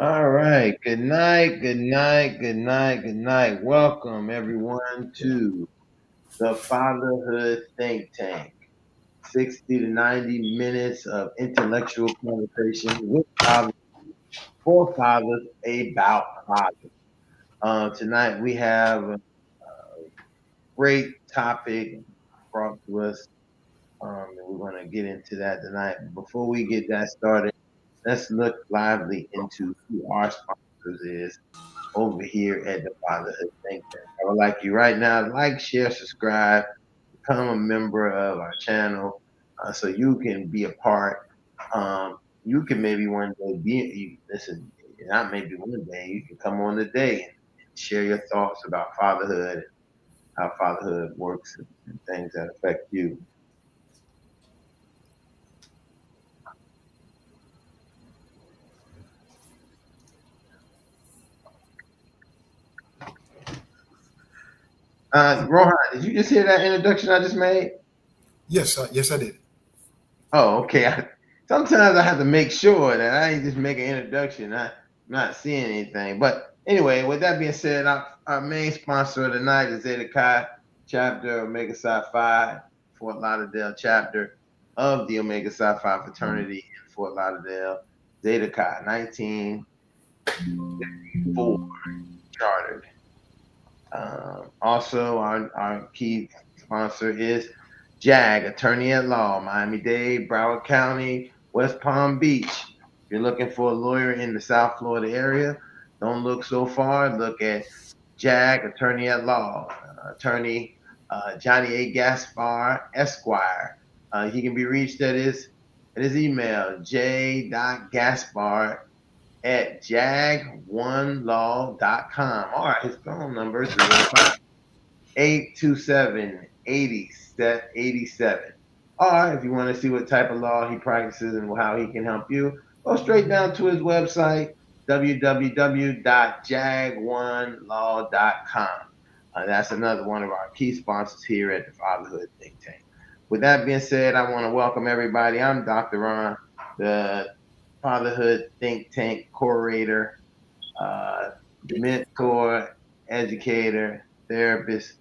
All right. Good night. Good night. Good night. Good night. Welcome everyone to the Fatherhood Think Tank. 60 to 90 minutes of intellectual conversation with fathers for fathers about fathers. Tonight we have a great topic brought to us, and we're going to get into that tonight. Before we get that started, let's look lively into who our sponsors is over here at the Fatherhood Think Tank. I would like you right now to like, share, subscribe, become a member of our channel so you can be a part. You can maybe one day listen, not maybe one day, you can come on today and share your thoughts about fatherhood and how fatherhood works and things that affect you. Rohan, did you just hear that introduction I just made? Yes, I did. Oh, okay. Sometimes I have to make sure that I ain't just make an introduction. I'm not seeing anything. But anyway, with that being said, our main sponsor of the night is Zeta Chi, chapter Omega Psi Phi, Fort Lauderdale chapter of the Omega Psi Phi fraternity in Fort Lauderdale. Zeta Chi, 1954 chartered. Also, our key sponsor is JAG, Attorney at Law, Miami-Dade, Broward County, West Palm Beach. If you're looking for a lawyer in the South Florida area, don't look so far. Look at JAG, Attorney at Law, Attorney Johnny A. Gaspar, Esquire. He can be reached at his email, j.gaspar at jag1law.com. All right, his phone number is 305-827-8787. Or if you want to see what type of law he practices and how he can help you, go straight down to his website, www.jag1law.com. That's another one of our key sponsors here at the Fatherhood Think Tank. With that being said, I want to welcome everybody. I'm Dr. Ron, the Fatherhood Think Tank curator, uh, mentor, educator, therapist.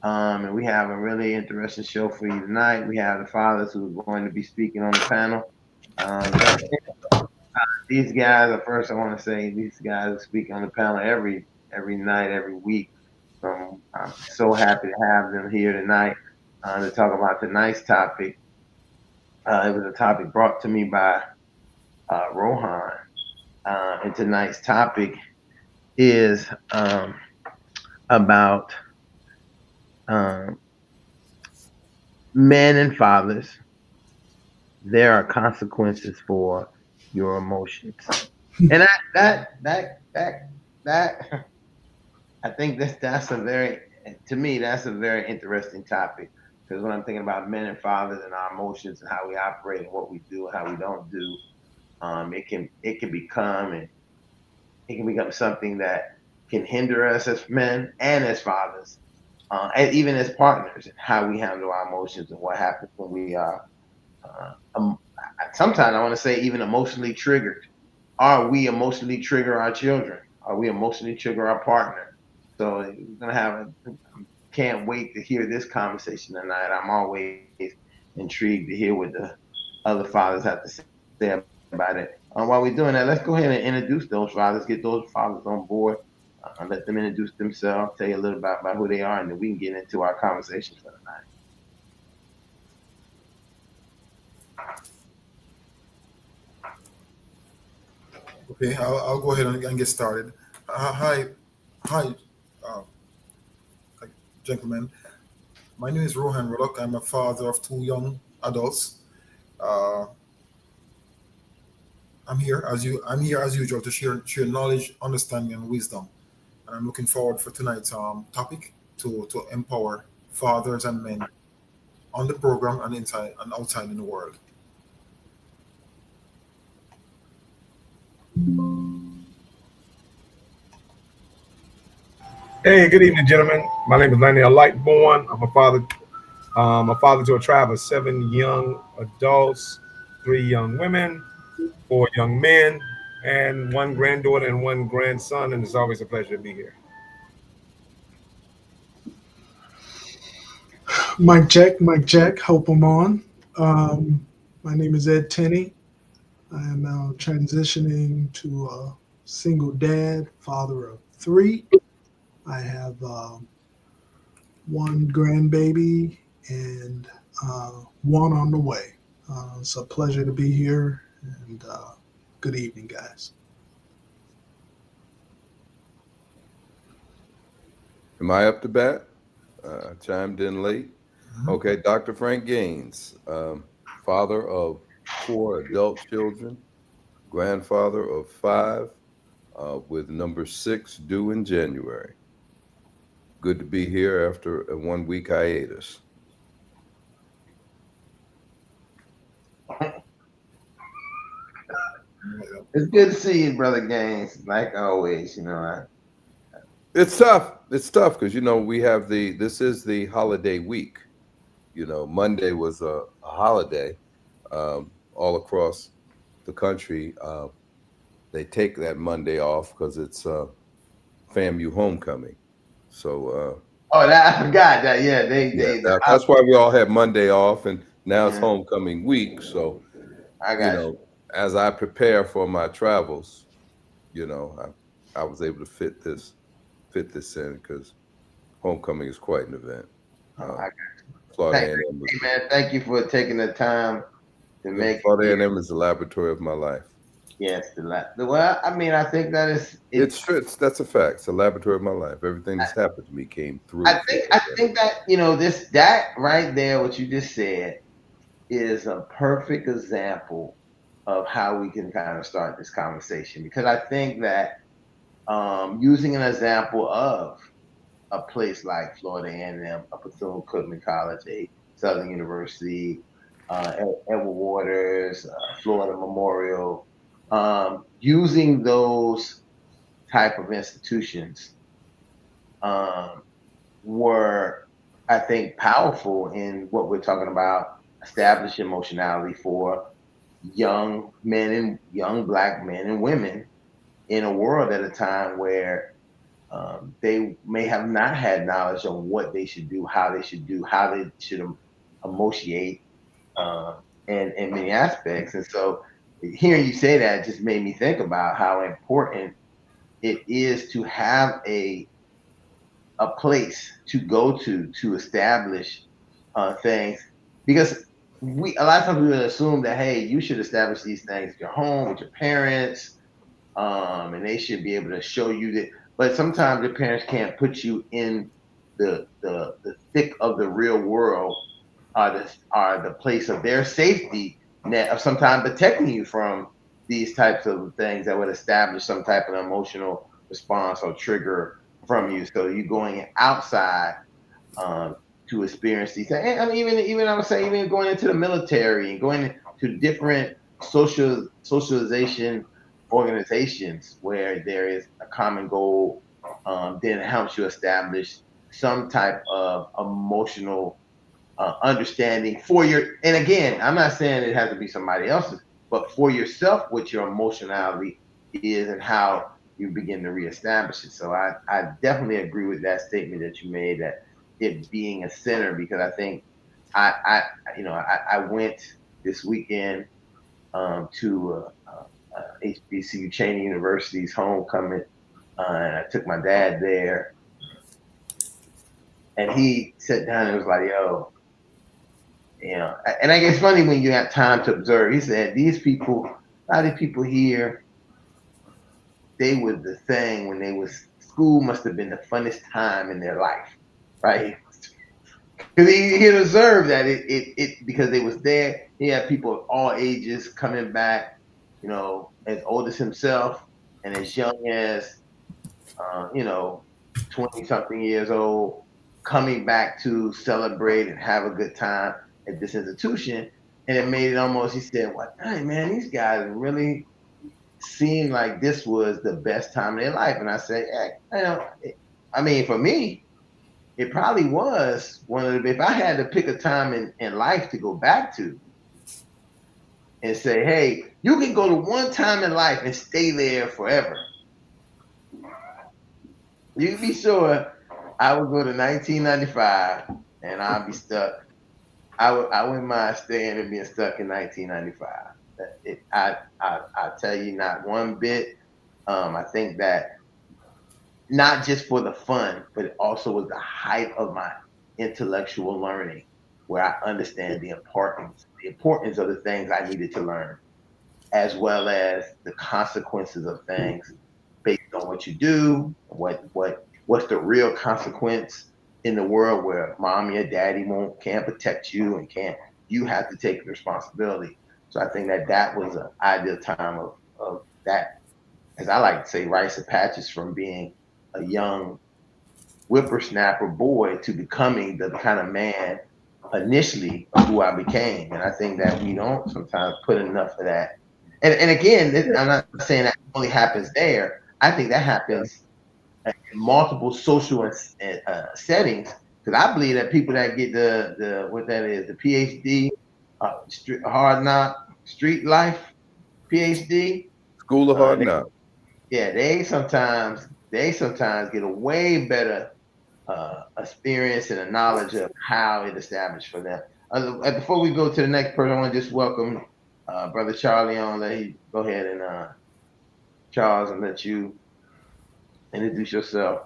And we have a really interesting show for you tonight. We have the fathers who are going to be speaking on the panel. These guys, first I want to say these guys speak on the panel every night, every week. So I'm so happy to have them here tonight to talk about tonight's topic. It was a topic brought to me by Rohan. And tonight's topic is about um, men and fathers. There are consequences for your emotions, and that I think that's a very to me that's a very interesting topic because when I'm thinking about men and fathers and our emotions and how we operate and what we do and how we don't do, it can become something that can hinder us as men and as fathers, and even as partners, and how we handle our emotions and what happens when we are. Uh, um, Sometimes I want to say even emotionally triggered. Are we emotionally trigger our children? Are we emotionally trigger our partner? So we're gonna can't wait to hear this conversation tonight. I'm always intrigued to hear what the other fathers have to say about it. While we're doing that, let's go ahead and introduce those fathers, get those fathers on board, let them introduce themselves, tell you a little about who they are, and then we can get into our conversation for the night. Okay, I'll go ahead and get started. Hi, uh, gentlemen. My name is Rohan Rodok. I'm a father of two young adults. Uh, I'm here as usual to share knowledge, understanding, and wisdom. And I'm looking forward for tonight's topic to empower fathers and men on the program and inside and outside in the world. Hey, good evening, gentlemen. My name is Lionel Lightborn. I'm a father to a tribe of seven young adults, three young women, four young men, and one granddaughter and one grandson, and it's always a pleasure to be here. Mic check. Hope I'm on. My name is Ed Tenney. I am now transitioning to a single dad, father of three. I have one grandbaby and one on the way. It's a pleasure to be here, and good evening, guys. Am I up to bat? Chimed in late. Okay, Dr. Frank Gaines, father of four adult children, grandfather of five, with number six due in January. Good to be here after a 1 week hiatus. It's good to see you, brother Gaines. Like always, you know. It's tough. It's tough because we have this is the holiday week. Monday was a holiday all across the country. They take that Monday off because it's FAMU homecoming. So Oh, that I forgot that. Yeah, yeah, that's why we all had Monday off, and now it's Mhm. homecoming week. So I you got you. know, as I prepare for my travels, I was able to fit this in because homecoming is quite an event. Oh, Uh, I got Florida Thank, A&M was hey, man. Thank you for taking the time to yeah, make it Florida here. A&M is the laboratory of my life. Yes, well, I mean, I think that That's a fact. It's the laboratory of my life. Everything that's happened to me came through I Florida. think that that right there, what you just said, is a perfect example of how we can kind of start this conversation because I think that using an example of a place like Florida A&M, a Bethune-Cookman College, a Southern University, Edward Waters, Florida Memorial, using those type of institutions um, were, I think, powerful in what we're talking about, establishing emotionality for young men and young black men and women in a world at a time where they may have not had knowledge of what they should do, how they should emotiate, in many aspects. And so, hearing you say that just made me think about how important it is to have a place to go to establish things, because we a lot of times we would assume that, hey, you should establish these things at your home with your parents, and they should be able to show you that. But sometimes your parents can't put you in the thick of the real world, are the place of their safety net of sometimes protecting you from these types of things that would establish some type of emotional response or trigger from you. So you going outside um, to experience these things. And I mean, even I would say even going into the military and going to different socialization organizations where there is a common goal, then it helps you establish some type of emotional understanding for your. And again, I'm not saying it has to be somebody else's, but for yourself, what your emotionality is and how you begin to reestablish it. So I definitely agree with that statement that you made, that it being a center, because I think I I went this weekend to HBCU Cheney University's homecoming, and I took my dad there, and he sat down and was like, "Yo, and I guess it's funny when you have time to observe." He said, "These people, a lot of people here, they were the thing when they was school must have been the funnest time in their life, right?" Because he had observed that it because they was there. He had people of all ages coming back, as old as himself and as young as uh, you know 20 something years old, coming back to celebrate and have a good time at this institution. And it made it almost, he said, "Well, dang, man, these guys really seemed like this was the best time of their life." And I said, "Yeah, I mean, for me, it probably was one of the, if I had to pick a time in life to go back to and say, hey, you can go to one time in life and stay there forever. You can be sure I would go to 1995 and I'll be stuck. I wouldn't mind staying and being stuck in 1995. I tell you, not one bit. I think that not just for the fun, but it also was the height of my intellectual learning, where I understand the importance of the things I needed to learn, as well as the consequences of things based on what you do, what's the real consequence in the world where mommy or daddy can't protect you and can't you have to take responsibility. So I think that was an ideal time of that, as I like to say, rites of passage from being a young whippersnapper boy to becoming the kind of man initially of who I became. And I think that we don't sometimes put enough of that. And again, I'm not saying that only happens there. I think that happens in multiple social settings. Because I believe that people that get the what that is, the PhD, hard knock street life PhD, School of Hard they, Knocks. yeah, they sometimes get a way better experience and a knowledge of how it established for them. Before we go to the next person, I want to just welcome Brother Charlie on. Let you go ahead and Charles, and let you introduce yourself,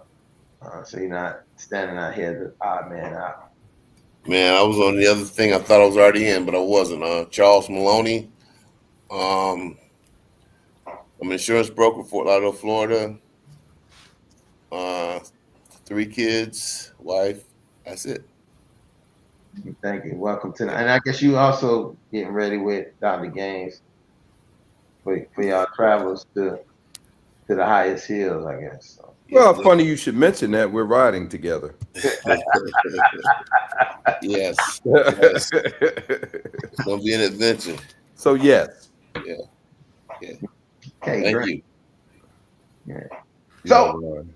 so you're not standing out here the odd man out. Man, I was on the other thing. I thought I was already in, but I wasn't. Charles Maloney. I'm an insurance broker, Fort Lauderdale, Florida. 3 kids, wife. That's it. Thank you. Welcome to, and I guess you also getting ready with Dr. Gaines for y'all travels to the highest hills, I guess. So. Well, funny you should mention that. We're riding together. Yes. Yes. It's gonna be an adventure. So yes. Yeah. Okay, Thank great. you. Yeah. So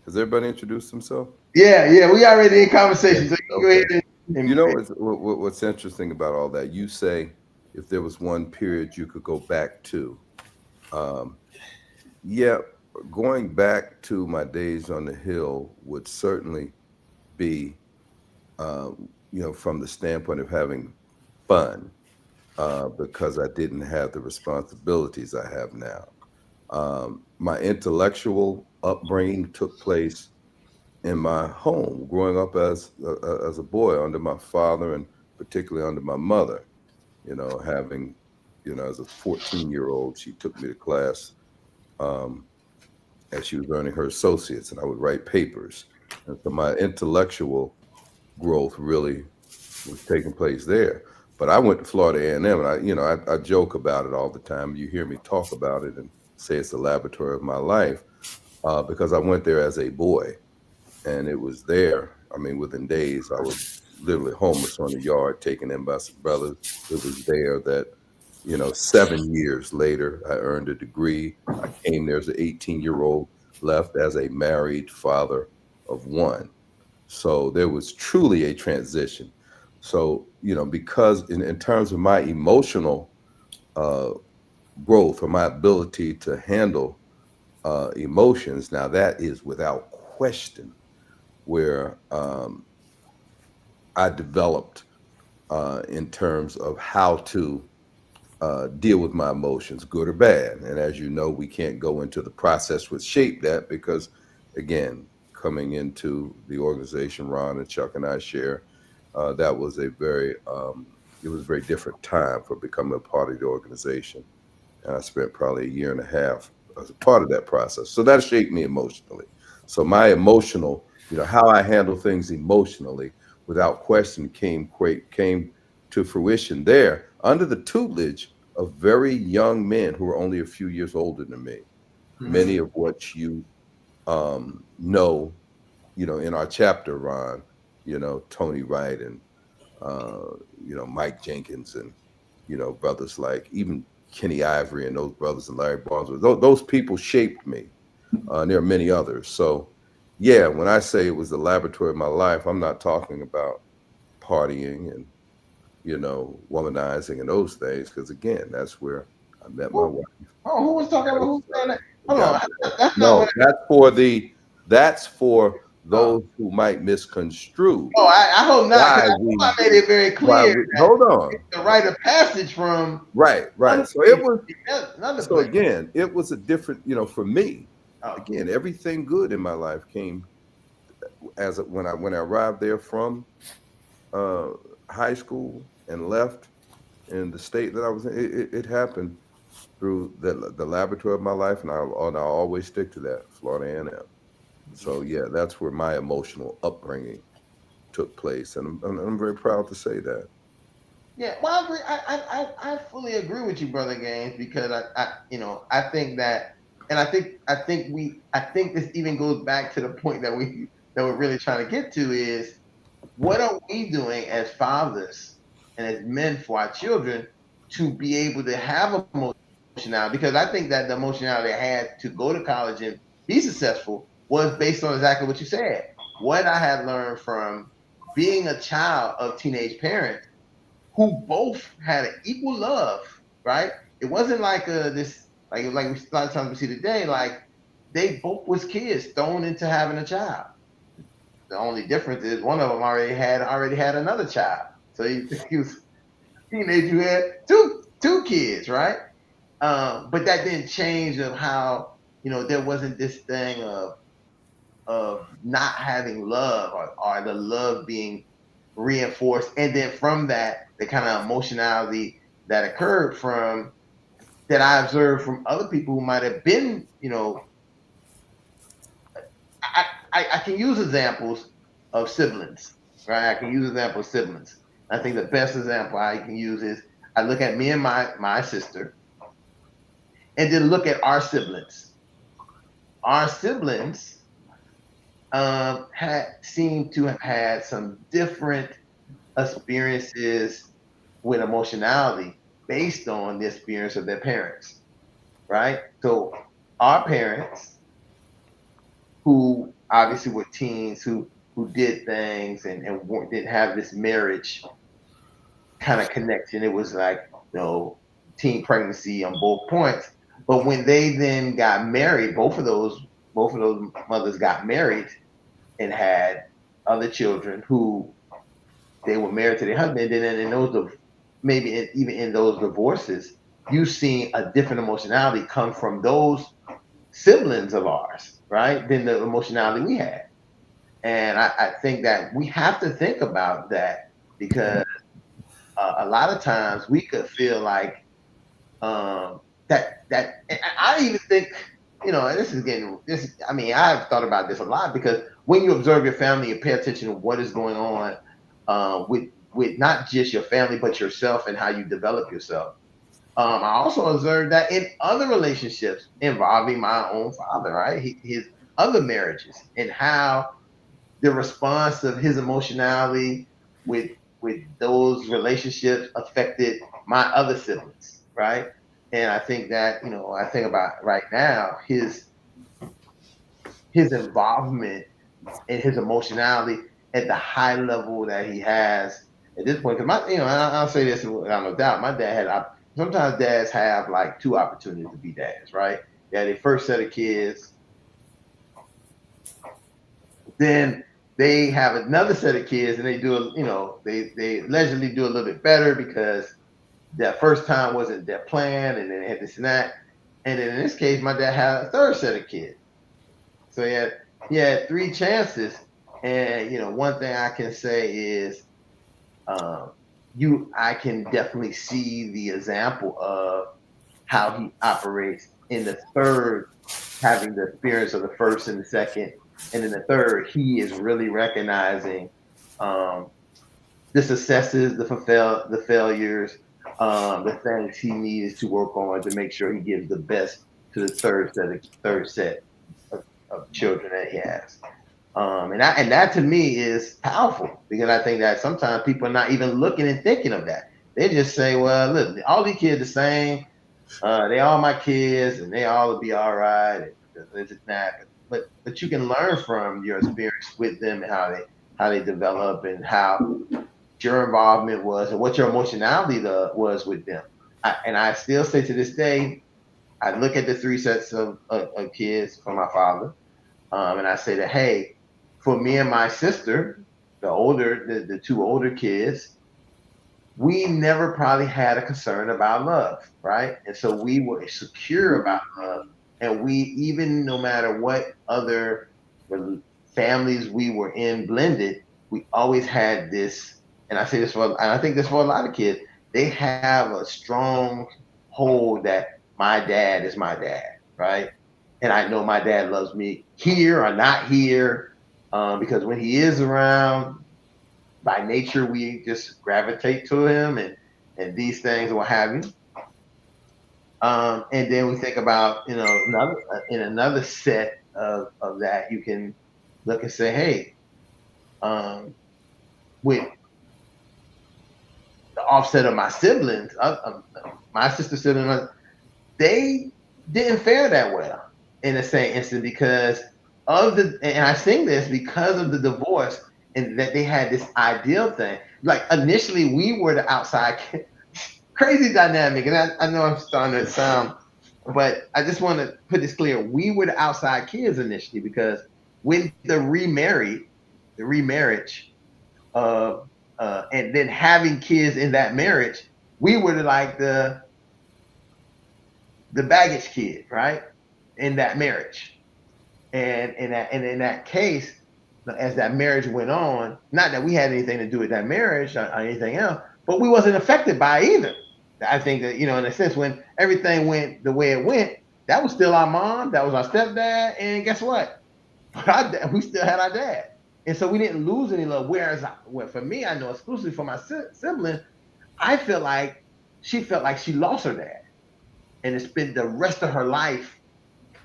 has everybody introduced himself? Yeah, we already in conversation. So you go ahead and you know what's interesting about all that? You say if there was one period you could go back to. Yeah, going back to my days on the Hill would certainly be, from the standpoint of having fun, because I didn't have the responsibilities I have now. My intellectual upbringing took place in my home, growing up as a boy under my father and particularly under my mother. Having, as a 14-year-old, she took me to class as she was earning her associates, and I would write papers. And so my intellectual growth really was taking place there. But I went to Florida A&M, and I joke about it all the time. You hear me talk about it and say it's the laboratory of my life, because I went there as a boy, and it was there. I mean, within days, I was literally homeless on the yard, taken in by some brothers. It was there that, 7 years later, I earned a degree. I came there as an 18-year-old, left as a married father of one. So there was truly a transition. So, because in terms of my emotional growth or my ability to handle emotions, now that is without question where I developed in terms of how to deal with my emotions, good or bad. And as you know, we can't go into the process which shaped that because, again, coming into the organization, Ron and Chuck and I share, that was it was a very different time for becoming a part of the organization. And I spent probably a year and a half as a part of that process. So that shaped me emotionally. So my emotional, how I handle things emotionally, without question, came to fruition there under the tutelage of very young men who were only a few years older than me. Mm-hmm. Many of what you know, in our chapter, Ron, Tony Wright and Mike Jenkins and brothers like even Kenny Ivory and those brothers and Larry Barnes. Those people shaped me. And there are many others. So yeah, when I say it was the laboratory of my life, I'm not talking about partying and womanizing and those things. Because again, that's where I met my Who, wife. who was talking about who's saying that? Hold Got on, married. that's not No, what. that's for Oh, those who might misconstrue I hope not, why because I we made it very why clear we that hold on. the rite of passage from Right. other So it places, was another so place. again, it was a different, for me, Oh, again, everything good in my life came when I arrived there from uh high school and left in the state that I was in. It happened through the laboratory of my life, and I always stick to that, Florida A&M. So yeah, that's where my emotional upbringing took place, and I'm very proud to say that. yeah. Well, I agree. I fully agree with you, brother Gaines, because I think that, and I think this even goes back to the point that we're really trying to get to is what are we doing as fathers and as men for our children to be able to have emotionality? Because I think that the emotionality I had to go to college and be successful was based on exactly what you said. What I had learned from being a child of teenage parents who both had an equal love, right? It wasn't like this, like we a lot of times we see today, like they both was kids thrown into having a child. The only difference is one of them already had another child. So he was a teenager who had two kids, right? But that didn't change of how there wasn't this thing of not having love or the love being reinforced, and then from that the kind of emotionality that occurred from that I observed from other people who might have been, I, I can use examples of siblings, right? I can use examples of siblings. I think the best example I can use is I look at me and my sister, and then look at our siblings. Our siblings had seemed to have had some different experiences with emotionality based on the experience of their parents, right? So our parents, who obviously were teens, who did things and didn't have this marriage kind of connection. It was like teen pregnancy on both points. But when they then got married, both of those mothers got married and had other children who they were married to their husband. And then in those of even in those divorces, you see a different emotionality come from those siblings of ours, right? Than the emotionality we had. And I think that we have to think about that because a lot of times we could feel like that. And I even think, and this is getting this. I mean, I've thought about this a lot because when you observe your family and pay attention to what is going on with not just your family but yourself and how you develop yourself. I also observed that in other relationships involving my own father, right? His other marriages and how the response of his emotionality with with those relationships affected my other siblings, right? And I think that I think about right now his involvement and his emotionality at the high level that he has at this point. Because I'll say this without no doubt, my dad had. Sometimes dads have like two opportunities to be dads, right? They had their first set of kids, then they have another set of kids and they do they allegedly do a little bit better because that first time wasn't their plan and then they had this and that. And then in this case, my dad had a third set of kids. So he had three chances. And one thing I can say is um, I can definitely see the example of how he operates in the third, having the experience of the first and the second, and in the third, he is really recognizing um, the successes, the failures, the things he needs to work on to make sure he gives the best to the third set of children that he has. And that to me is powerful because I think that sometimes people are not even looking and thinking of that. They just say, "Well, look, all these kids are the same. They all my kids, and they all will be all right." And this and that. But you can learn from your experience with them and how they develop and how your involvement was and what your emotionality was with them. And I still say to this day, I look at the three sets of kids from my father, and I say that, hey, for me and my sister, the two older kids, we never probably had a concern about love, right? And so we were secure about love. And we, even no matter what other families we were in blended, we always had this, and I say this for, and I think this for a lot of kids, they have a strong hold that my dad is my dad, right? And I know my dad loves me here or not here, because when he is around, by nature we just gravitate to him and these things will have you. And then we think about, another set of that, you can look and say, hey, with the offset of my siblings, my sister siblings, they didn't fare that well in the same instant because and I sing this because of the divorce and that they had this ideal thing. Like initially we were the outside crazy dynamic. And I know I'm starting to sound, but I just want to put this clear. We were the outside kids initially because when the remarriage, and then having kids in that marriage, we were like the baggage kid, right? In that marriage. And in that case, as that marriage went on, not that we had anything to do with that marriage or anything else, but we wasn't affected by either. I think that, in a sense, when everything went the way it went, that was still our mom, that was our stepdad, and guess what? We still had our dad. And so we didn't lose any love. Whereas for me, I know exclusively for my sibling, I feel like she felt like she lost her dad. And it's been the rest of her life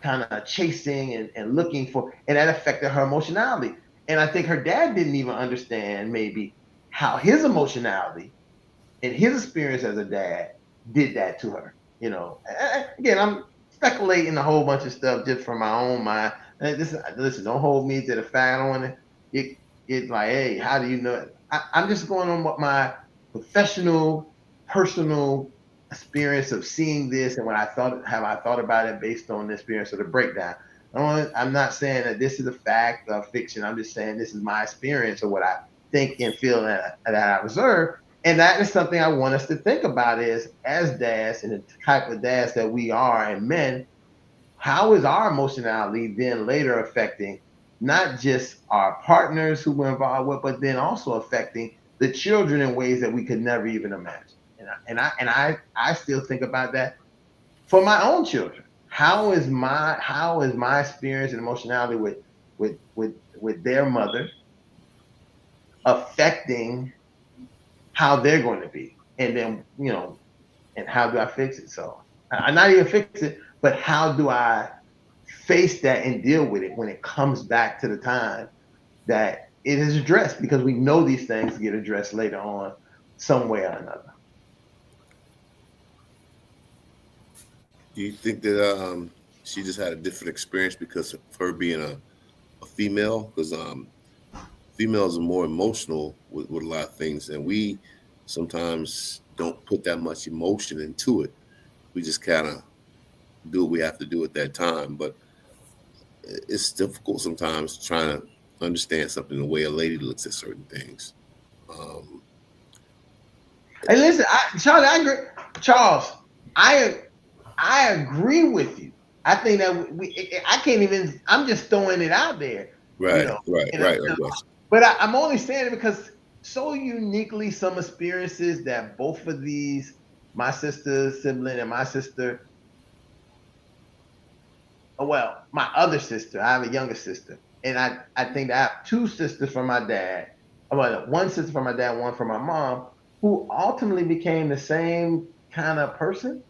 kind of chasing and looking for, and that affected her emotionality. And I think her dad didn't even understand maybe how his emotionality and his experience as a dad did that to her. Again, I'm speculating a whole bunch of stuff just from my own mind. Listen, don't hold me to the fact. I don't want to get like, hey, how do you know it? I'm just going on what my professional, personal experience of seeing this and what I thought about it based on the experience of the breakdown. I'm not saying that this is a fact or fiction. I'm just saying this is my experience of what I think and feel that I observe. And that is something I want us to think about is as dads and the type of dads that we are and men, how is our emotionality then later affecting not just our partners who we're involved with, but then also affecting the children in ways that we could never even imagine. I still think about that for my own children. How is my experience and emotionality with their mother affecting how they're going to be? And then, and how do I fix it? So I not even fix it, but how do I face that and deal with it when it comes back to the time that it is addressed? Because we know these things get addressed later on some way or another. Do you think that she just had a different experience because of her being a female? Because females are more emotional with a lot of things, and we sometimes don't put that much emotion into it. We just kind of do what we have to do at that time. But it's difficult sometimes trying to understand something the way a lady looks at certain things. Hey, listen, Charlie, I agree. Charles, I agree with you. I think that I can't even. I'm just throwing it out there. Right. But I'm only saying it because so uniquely some experiences that both of these, my sister's sibling and my sister, well, my other sister, I have a younger sister, and I think that I have two sisters from my dad. Well, one sister from my dad, one from my mom, who ultimately became the same kind of person.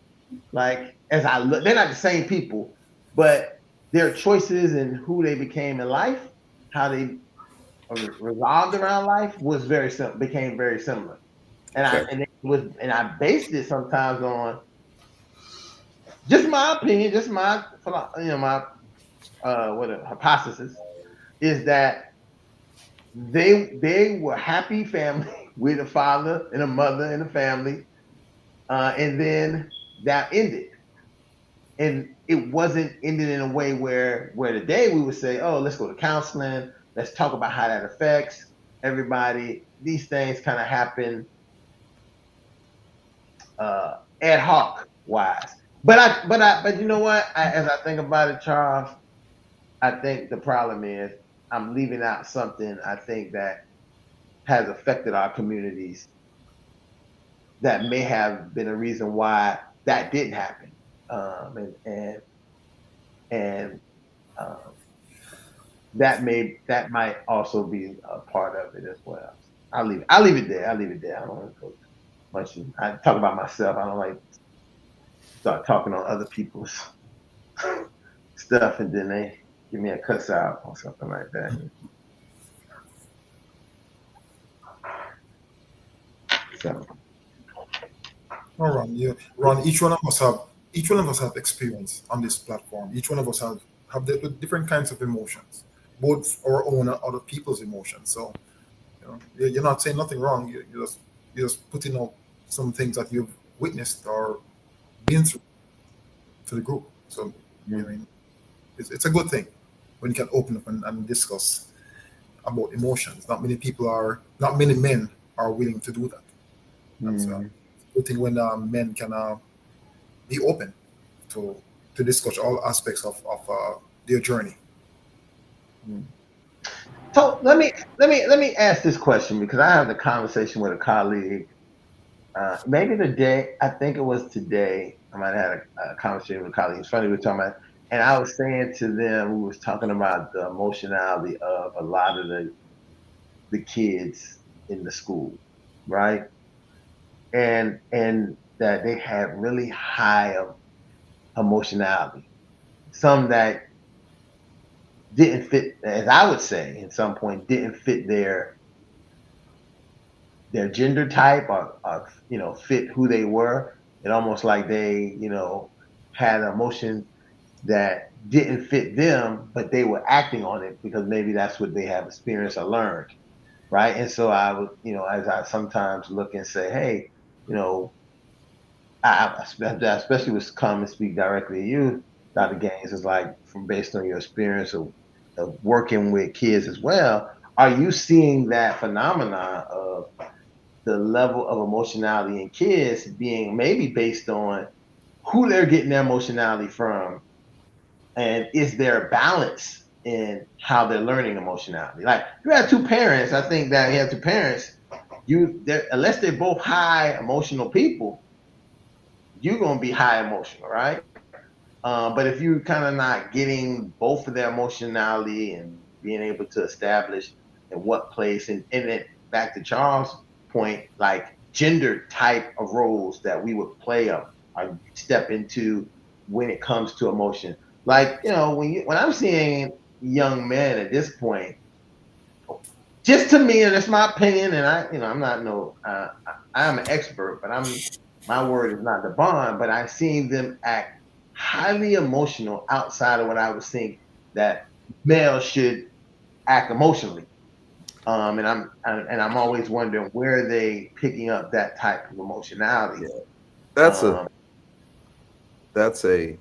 Like as I look, they're not the same people, but their choices and who they became in life, how they revolved around life was very simple, became very similar. And I based it sometimes on just my opinion, just my my what a hypothesis is that they were happy family with a father and a mother and a family, and then that ended. And it wasn't ended in a way where today we would say, oh, let's go to counseling, let's talk about how that affects everybody. These things kind of happen ad hoc wise. But you know what? As I think about it, Charles, I think the problem is I'm leaving out something I think that has affected our communities that may have been a reason why that didn't happen. And um, that might also be a part of it as well. I'll leave it there. I'll leave it there. I don't want to go too much. I talk about myself. I don't like start talking on other people's stuff and then they give me a cuss out or something like that. So All right, yeah, Ron. Each one of us have experience on this platform. Each one of us have different kinds of emotions, both our own and other people's emotions. So you're not saying nothing wrong. You're just putting out some things that you've witnessed or been through to the group. So I mean, it's a good thing when you can open up and discuss about emotions. Not many men are willing to do that. That's a good thing when men can be open to discuss all aspects of their journey. so let me ask this question because I had a conversation with a colleague. Maybe today, I think it was today. I might have had a conversation with a colleague. It's funny we were talking about, and I was saying to them, we was talking about the emotionality of a lot of the kids in the school, right? And that they had really high emotionality. Some that didn't fit, as I would say, at some point, didn't fit their gender type or fit who they were. It almost like they had emotions that didn't fit them, but they were acting on it because maybe that's what they have experienced or learned, right? And so I would, as I sometimes look and say, hey, you know, especially with come and speak directly to you, Dr. Gaines, is like from based on your experience of working with kids as well. Are you seeing that phenomenon of the level of emotionality in kids being maybe based on who they're getting their emotionality from, and is there a balance in how they're learning emotionality? Like you have two parents, I think that you have two parents, unless they're both high emotional people, you're gonna be high emotional, right? But if you're kind of not getting both of their emotionality and being able to establish in what place, and then back to Charles' point, like gender type of roles that we would play up or step into when it comes to emotion. Like, when I'm seeing young men at this point, just to me, and it's my opinion, and I'm not I'm an expert, but my word is not the bond, but I've seen them act highly emotional outside of what I would think that males should act emotionally. And I'm always wondering where are they picking up that type of emotionality. Yeah, that's a Um, that's a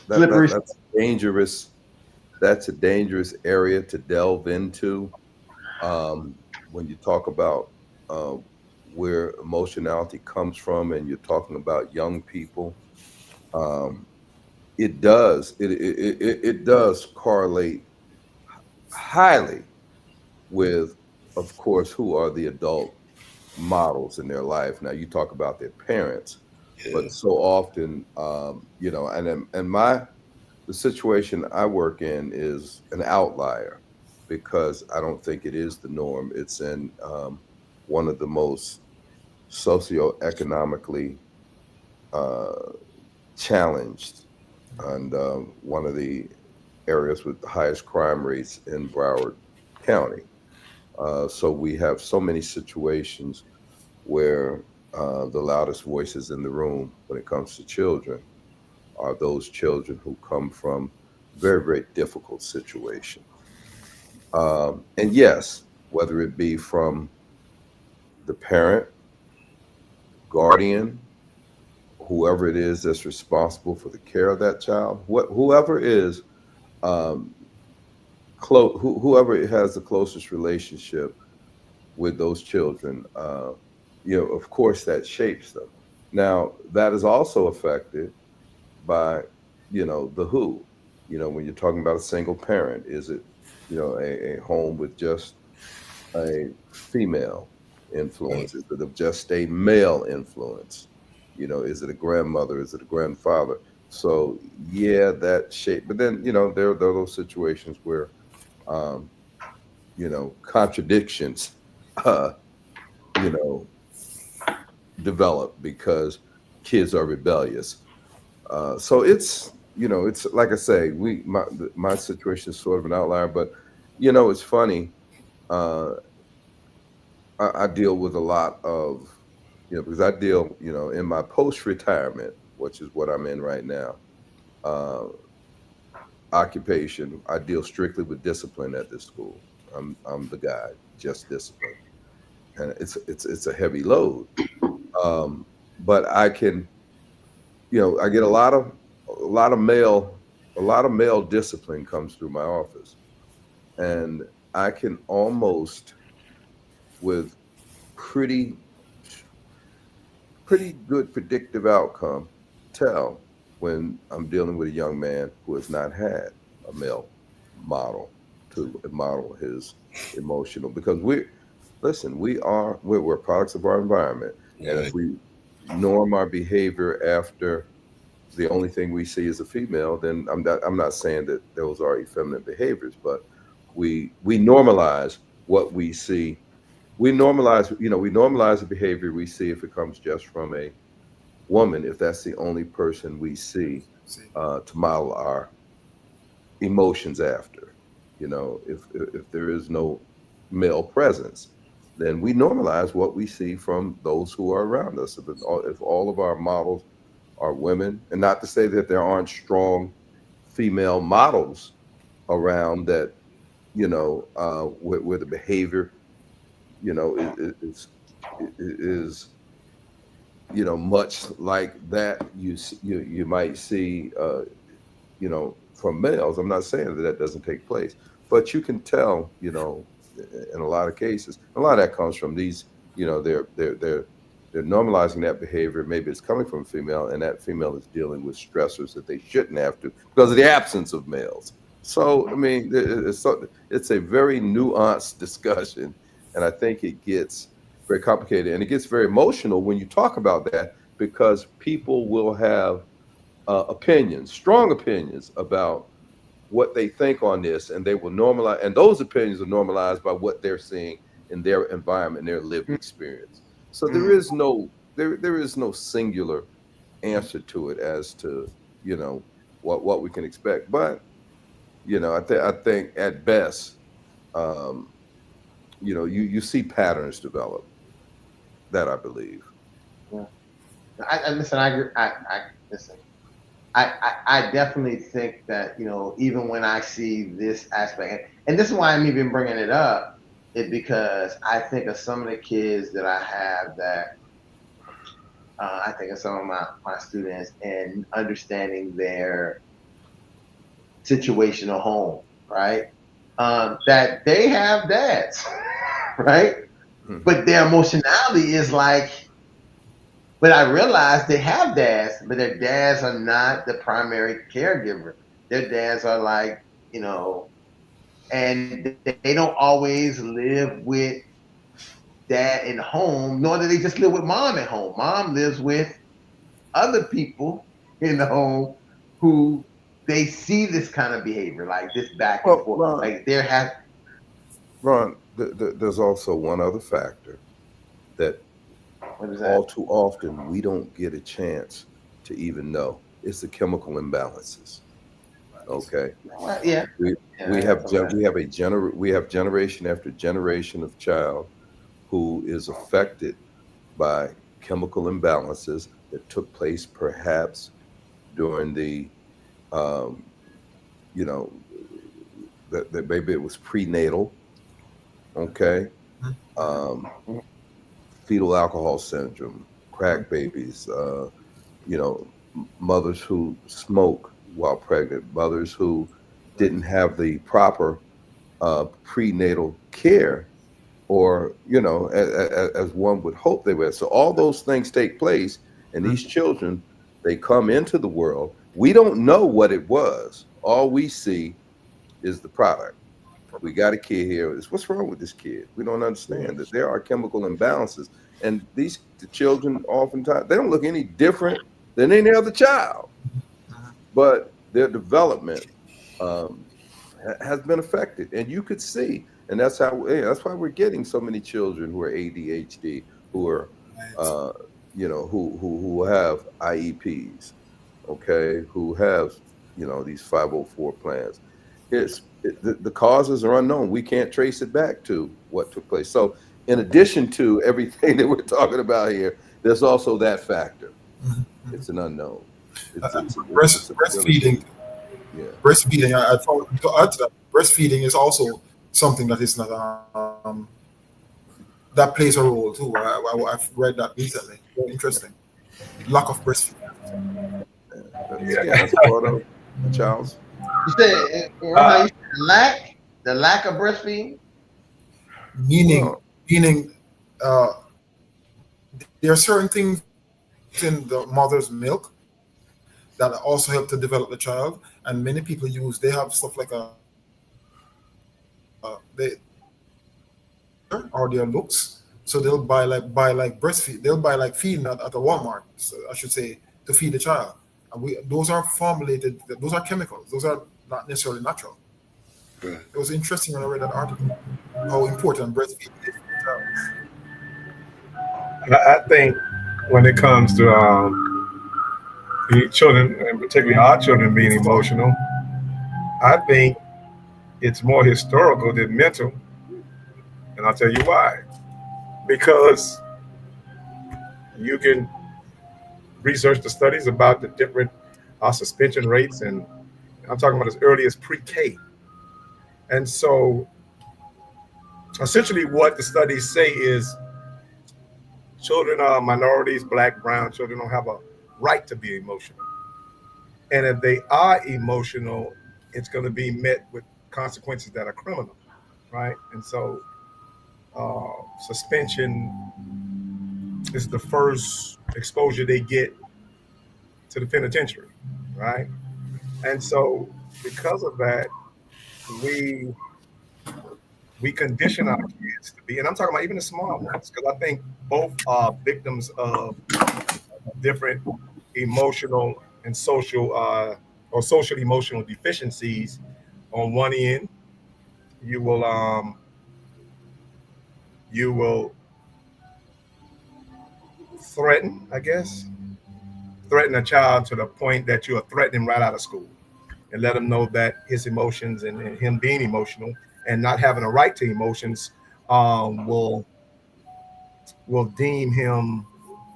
Slippery. that's dangerous. That's a dangerous area to delve into when you talk about uh, where emotionality comes from, and you're talking about young people. Um, it does correlate highly with, of course, who are the adult models in their life. Now you talk about their parents, Yeah. but so often, and the situation I work in is an outlier because I don't think it is the norm. It's in one of the most socioeconomically uh, challenged and one of the areas with the highest crime rates in Broward County. So we have so many situations where the loudest voices in the room when it comes to children are those children who come from very, very difficult situations. And yes, whether it be from the parent, guardian, whoever it is that's responsible for the care of that child, whoever is um, whoever has the closest relationship with those children, of course, that shapes them. Now, that is also affected by, the who. When you're talking about a single parent, is it, a home with just a female Right. influence? Is it of just a male influence? Is it a grandmother? Is it a grandfather? So yeah, that shape. But then, there are those situations where, um, contradictions, uh, you know, develop because kids are rebellious. So it's like I say, my situation is sort of an outlier, but it's funny. Uh, I deal with a lot of, because I deal, in my post retirement, which is what I'm in right now, uh, occupation. I deal strictly with discipline at this school. I'm the guy, just discipline, and it's a heavy load. Um, but I can, I get a lot of male discipline comes through my office, and I can almost with pretty pretty good predictive outcome tell when I'm dealing with a young man who has not had a male model to model his emotional, because we're products of our environment, and if Right. we norm our behavior after the only thing we see is a female, then I'm not saying that those are effeminate behaviors, but we normalize what we see. We normalize the behavior we see if it comes just from a woman, if that's the only person we see See, to model our emotions after. If there is no male presence, then we normalize what we see from those who are around us. If all of our models are women, and not to say that there aren't strong female models around that, where the behavior, is much like that you might see from males. I'm not saying that that doesn't take place, but you can tell, in a lot of cases, a lot of that comes from these, they're normalizing that behavior. Maybe it's coming from a female, and that female is dealing with stressors that they shouldn't have to because of the absence of males. So, I mean, it's a very nuanced discussion, and I think it gets very complicated, and it gets very emotional when you talk about that, because people will have opinions, strong opinions about what they think on this, and they will normalize, and those opinions are normalized by what they're seeing in their environment, their lived experience. So Mm. there is no singular answer to it as to what we can expect. But I think at best, um, you see patterns develop, that I believe. Yeah. I listen. I agree. I listen. I definitely think that even when I see this aspect, and this is why I'm even bringing it up, is because I think of some of the kids that I have that I think of some of my students and understanding their situational home, right? That they have dads, right? Hmm. But their emotionality is like, but I realize they have dads, but their dads are not the primary caregiver. Their dads are like, you know, and they don't always live with dad in home, nor do they just live with mom at home. Mom lives with other people in the home who they see this kind of behavior, like this back and Well, forth. Like there has Ron, there's also one other factor that what is that? all too often we don't get a chance to even know. It's the chemical imbalances. Okay, Well, yeah, we yeah, we I got have some of gen- that. we have generation after generation of child who is affected by chemical imbalances that took place perhaps during the um, you know that maybe it was prenatal, Okay, Mhm. um, fetal alcohol syndrome, crack babies, mothers who smoke while pregnant, mothers who didn't have the proper prenatal care, or as one would hope they would. So all those things take place, and these children, they come into the world. We don't know what it was. All we see is the product. We got a kid here. What's wrong with this kid? We don't understand that there are chemical imbalances, and the children oftentimes they don't look any different than any other child, but their development um, has been affected, and you could see, and that's why we're getting so many children who are ADHD, who are uh, who have IEPs, okay, who have these 504 plans. The causes are unknown. We can't trace it back to what took place. So, in addition to everything that we're talking about here, there's also that factor. It's an unknown. It's a really Breastfeeding, yeah. breastfeeding. I found to add to that, breastfeeding is also something that is not that plays a role too. I've read that recently. Very interesting. Lack of breastfeeding, That's part of Charles. You said, Uh, Ron, you said the lack of breastfeeding. meaning Well, meaning uh, there are certain things in the mother's milk that also help to develop the child, and many people they have stuff like or their looks. So they'll buy like breastfeed. They'll buy like feeding at a Walmart, so I should say, to feed the child. And those are formulated. Those are chemicals. Those are not necessarily natural. Right. It was interesting when I read that article how important breastfeeding is for the child. I think when it comes to the children, and particularly our children being emotional, I think it's more historical than mental, and I'll tell you why. Because you can research the studies about the different suspension rates, and I'm talking about as early as pre-K. And so, essentially, what the studies say is children are minorities, black, brown children don't have a right to be emotional. And if they are emotional, it's going to be met with consequences that are criminal, right? And so, suspension is the first exposure they get to the penitentiary, right? And so, because of that, we we condition our kids to be, and I'm talking about even the small ones, because I think both are victims of different emotional and social or social emotional deficiencies. On one end, you will you will threaten, I guess, threaten a child to the point that you are threatening right out of school, and let him know that his emotions and him being emotional and not having a right to emotions um, will will deem him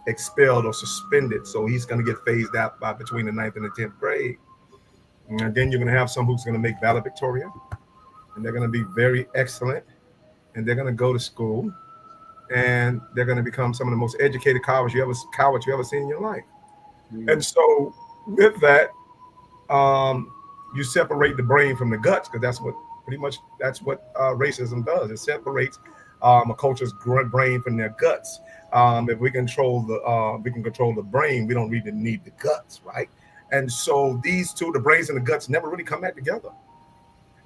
expelled or suspended. So he's going to get phased out by between the ninth and the 10th grade. And then you're going to have some who's going to make valedictorian, and they're going to be very excellent, and they're going to go to school, and they're going to become some of the most educated cowards you ever seen in your life. And so with that, um, you separate the brain from the guts, because that's what racism does. It separates a culture's brain from their guts. If we can control the brain. We don't really need the guts, right? And so these two, the brains and the guts, never really come back together.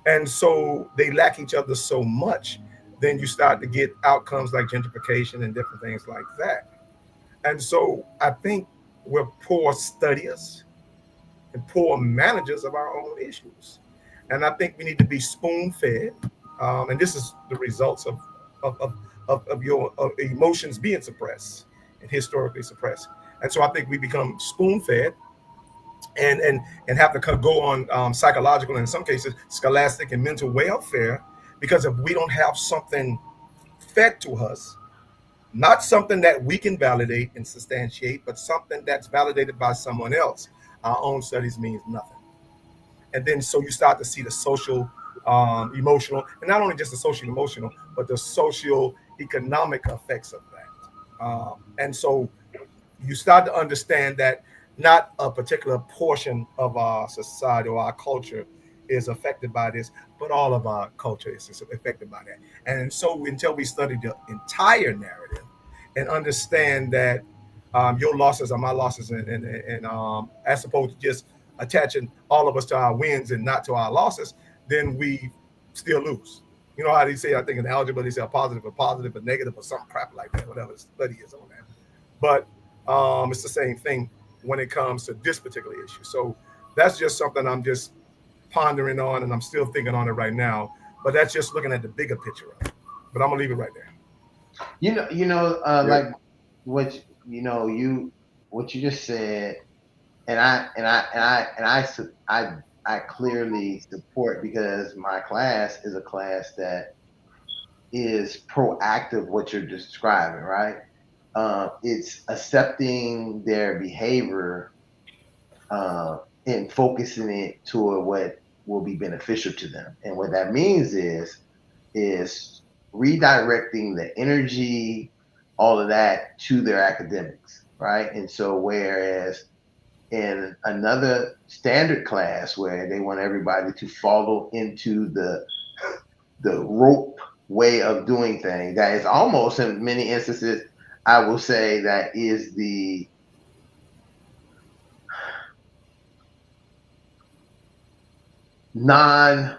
And so they lack each other so much. Then you start to get outcomes like gentrification and different things like that. And so I think we're poor studiers and poor managers of our own issues. And I think we need to be spoon fed. And this is the results of, of, of your emotions being suppressed and historically suppressed. And so I think we become spoon fed and have to go on psychological and in some cases scholastic and mental welfare, because if we don't have something fed to us, not something that we can validate and substantiate, but something that's validated by someone else, our own studies means nothing. And then so you start to see the social emotional, and not only just the social emotional, but the social economic effects of that. And so you start to understand that not a particular portion of our society or our culture is affected by this, but all of our culture is affected by that. And so until we study the entire narrative and understand that your losses are my losses, and as opposed to just attaching all of us to our wins and not to our losses, then we still lose. You know how they say, I think in algebra, they say a positive, a negative, or some crap like that, whatever the study is on that. But it's the same thing when it comes to this particular issue. So that's just something I'm just pondering on, and I'm still thinking on it right now. But that's just looking at the bigger picture of it. But I'm gonna leave it right there. Like what what you just said, and I clearly support, because my class is a class that is proactive. What you're describing, right? It's accepting their behavior and focusing it toward what will be beneficial to them. And what that means is redirecting the energy, all of that, to their academics, right? And so whereas in another standard class where they want everybody to follow into the rope way of doing things, that is almost, in many instances, I will say, that is the non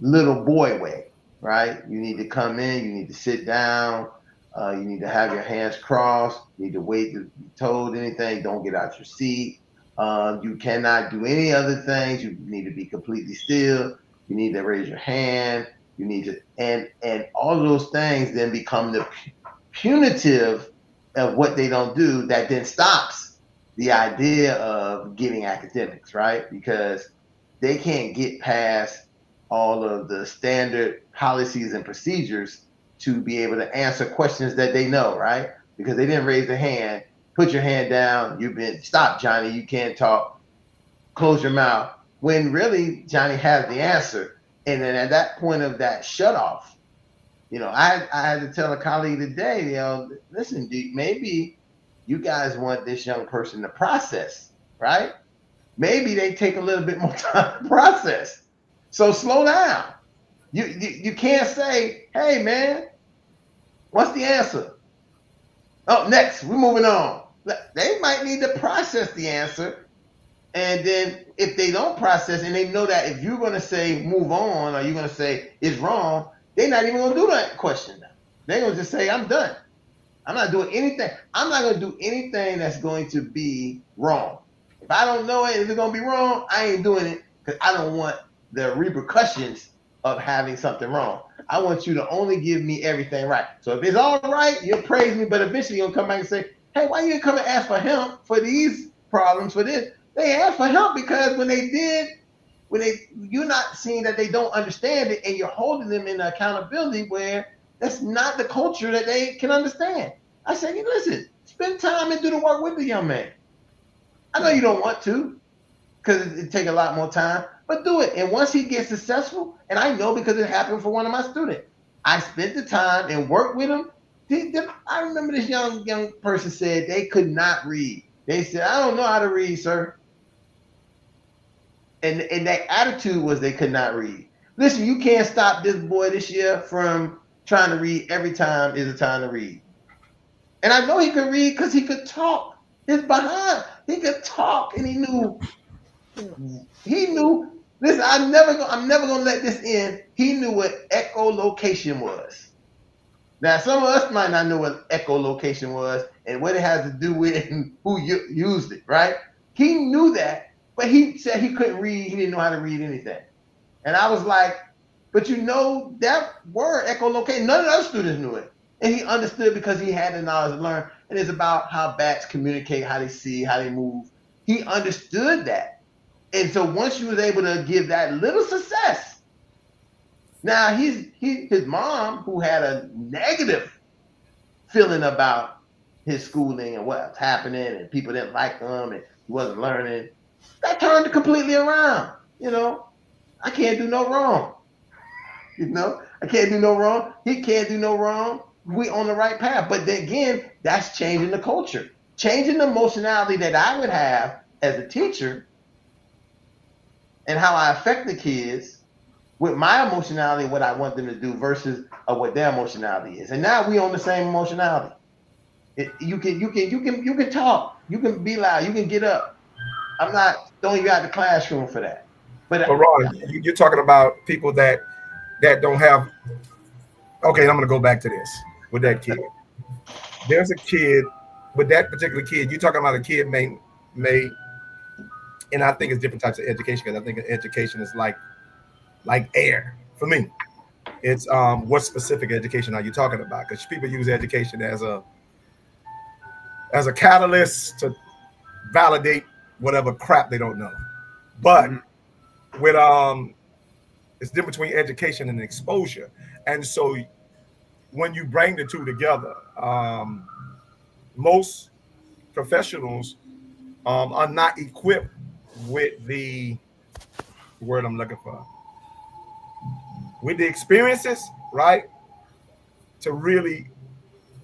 little boy way, right? You need to come in, you need to sit down, you need to have your hands crossed, you need to wait to be told anything, don't get out your seat. You cannot do any other things. You need to be completely still. You need to raise your hand. You need to, and all of those things then become the punitive of what they don't do. That then stops the idea of getting academics, right? Because they can't get past all of the standard policies and procedures to be able to answer questions that they know, right? Because they didn't raise their hand. Put your hand down. You've been stop, Johnny. You can't talk. Close your mouth. When really Johnny has the answer. And then at that point of that shut off, I had to tell a colleague today, listen, maybe you guys want this young person to process, right? Maybe they take a little bit more time to process. So slow down. You can't say, hey man, what's the answer? Oh, next, we're moving on. They might need to process the answer. And then if they don't process, and they know that if you're going to say move on, or you're going to say it's wrong, they're not even going to do that question now. They're going to just say, I'm done. I'm not doing anything. I'm not going to do anything that's going to be wrong. If I don't know it, if it's going to be wrong, I ain't doing it, because I don't want the repercussions of having something wrong. I want you to only give me everything right. So if it's all right, you'll praise me, but eventually you'll come back and say, hey, why you didn't come and ask for help for these problems, for this? They asked for help because you're not seeing that they don't understand it, and you're holding them in accountability where that's not the culture that they can understand. I say, listen, spend time and do the work with the young man. I know you don't want to, because it take a lot more time, but do it. And once he gets successful, and I know because it happened for one of my students, I spent the time and worked with him. I remember this young person said they could not read. They said, I don't know how to read, sir. And that attitude was they could not read. Listen, you can't stop this boy this year from trying to read. Every time is a time to read. And I know he could read because he could talk. His behind, he could talk, and he knew. Listen, I'm never gonna let this in. He knew what echolocation was. Now, some of us might not know what echolocation was and what it has to do with who used it, right? He knew that, but he said he couldn't read. He didn't know how to read anything. And I was like, but that word echolocation, none of the other students knew it. And he understood because he had the knowledge to learn. And it's about how bats communicate, how they see, how they move. He understood that. And so once you was able to give that little success, now his mom, who had a negative feeling about his schooling and what's happening, and people didn't like him and he wasn't learning, that turned completely around. I can't do no wrong. You know, I can't do no wrong. He can't do no wrong. We on the right path. But then again, that's changing the culture, changing the emotionality that I would have as a teacher and how I affect the kids with my emotionality, what I want them to do versus what their emotionality is. And now we on the same emotionality. You can talk. You can be loud. You can get up. I'm not throwing you out the classroom for that. But But Ron, you're talking about people that don't have. Okay, I'm going to go back to this with that kid. There's a kid with that particular kid. You're talking about a kid may, and I think it's different types of education because I think education is like air for me. It's what specific education are you talking about? Because people use education as a catalyst to validate whatever crap they don't know. But with it's different between education and exposure. And so when you bring the two together, most professionals are not equipped with the word I'm looking for, with the experiences, right, to really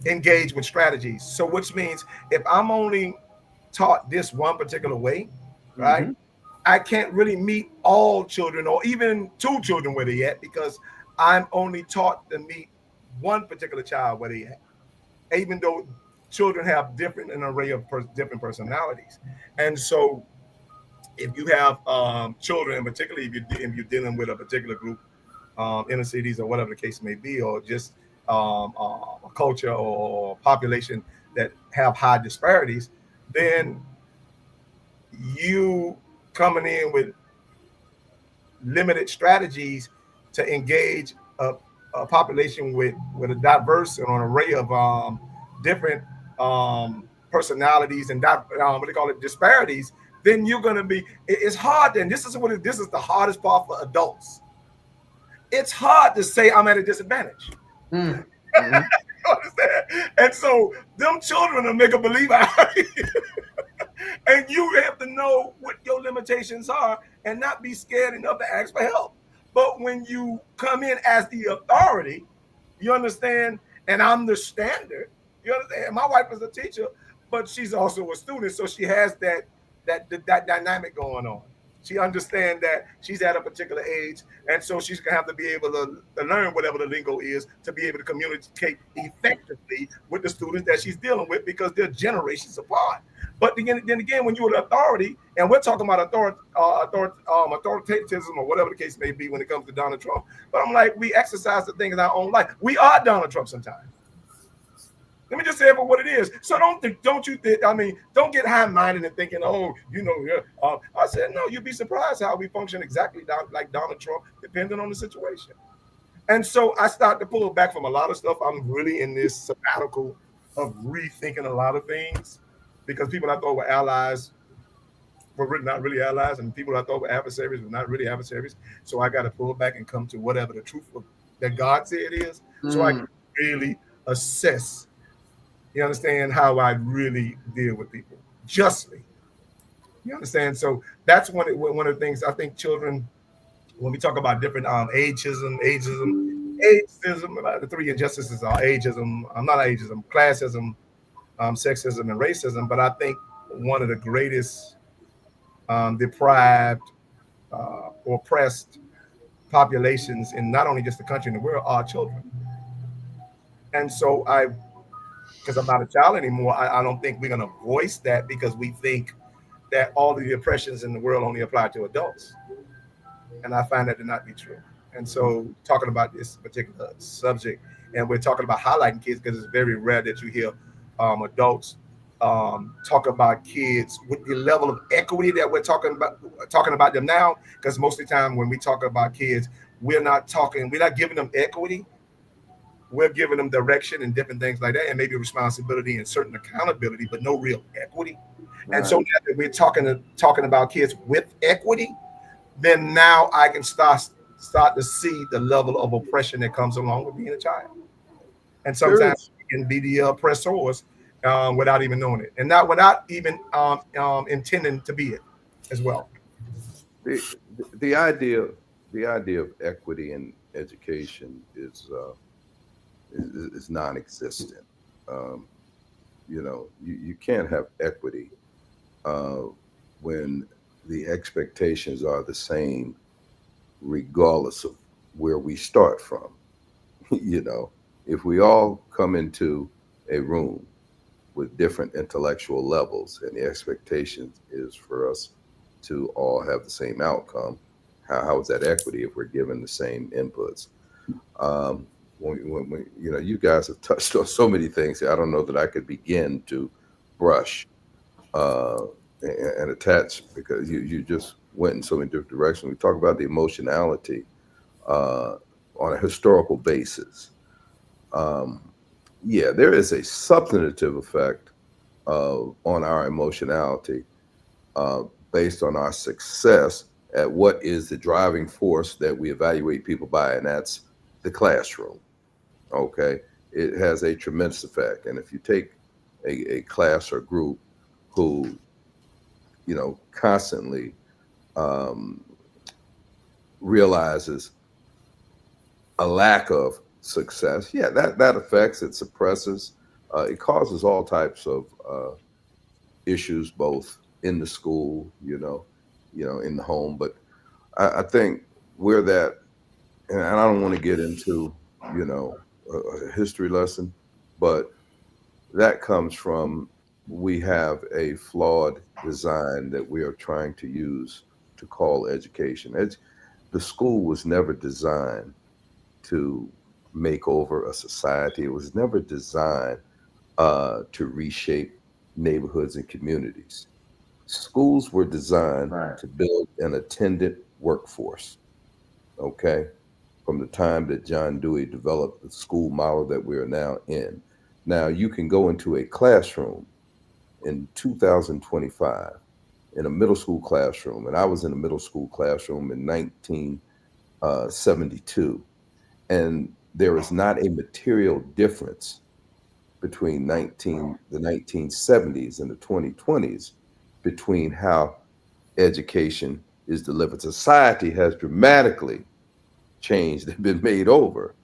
engage with strategies. So which means if I'm only taught this one particular way, right, I can't really meet all children or even two children where they at because I'm only taught to meet one particular child where they at, even though children have different an array of different personalities. And so if you have children, and particularly if you're dealing with a particular group, inner cities or whatever the case may be, or just a culture or population that have high disparities, then you coming in with limited strategies to engage a population with a diverse and an array of different personalities and what they call it disparities, then you're going to be. It's hard. And this is the hardest part for adults. It's hard to say I'm at a disadvantage. Mm-hmm. And so them children will make a believer out of you. And you have to know what your limitations are and not be scared enough to ask for help. But when you come in as the authority, you understand, and I'm the standard. You understand? My wife is a teacher, but she's also a student, so she has that dynamic going on. She understands that she's at a particular age, and so she's gonna have to be able to learn whatever the lingo is to be able to communicate effectively with the students that she's dealing with because they're generations apart. But then again, when you're an authority, and we're talking about authoritatism or whatever the case may be when it comes to Donald Trump, but I'm like, we exercise the thing in our own life. We are Donald Trump sometimes. Let me just say it for what it is. So don't get high-minded and thinking, I said, no, you'd be surprised how we function exactly like Donald Trump, depending on the situation. And so I start to pull back from a lot of stuff. I'm really in this sabbatical of rethinking a lot of things because people I thought were allies were not really allies, and people I thought were adversaries were not really adversaries. So I got to pull back and come to whatever the truth that God said is, so I can really assess. You understand how I really deal with people justly. You understand? So that's one of the things I think children, when we talk about different ageism, the three injustices are ageism, not ageism, classism, sexism, and racism. But I think one of the greatest deprived, oppressed populations in not only just the country and the world are children. And so because I'm not a child anymore, I don't think we're going to voice that because we think that all of the oppressions in the world only apply to adults. And I find that to not be true. And so talking about this particular subject, and we're talking about highlighting kids because it's very rare that you hear adults talk about kids with the level of equity that we're talking about them now. Because most of the time when we talk about kids, we're not giving them equity. We're giving them direction and different things like that, and maybe responsibility and certain accountability, but no real equity. Right. And so now that we're talking about kids with equity, then now I can start to see the level of oppression that comes along with being a child. And sometimes we can be the oppressors without even knowing it, and not without even intending to be it as well. The idea of equity and education is non-existent. Um, you can't have equity uh, when the expectations are the same, regardless of where we start from. you know, if we all come into a room with different intellectual levels and the expectation is for us to all have the same outcome, how is that equity if we're given the same inputs? Um, you guys have touched on so many things. I don't know that I could begin to brush uh, and attach because you just went in so many different directions. We talk about the emotionality uh, on a historical basis. Um, yeah, there is a substantive effect on our emotionality uh, based on our success at what is the driving force that we evaluate people by, and that's the classroom. Okay, it has a tremendous effect. And if you take a class or group who constantly um, realizes a lack of success, yeah, that affects, it suppresses, it causes all types of issues, both in the school, in the home. But I think where that, and I don't want to get into, you know, a history lesson, but that comes from, we have a flawed design that we are trying to use to call education. The school was never designed to make over a society. It was never designed to reshape neighborhoods and communities. Schools were designed Right. to build an attendant workforce, okay? From the time that John Dewey developed the school model that we are now in. Now, you can go into a classroom in 2025, in a middle school classroom, and I was in a middle school classroom in 1972, and there is not a material difference between the 1970s and the 2020s between how education is delivered. Society has dramatically changed and been made over.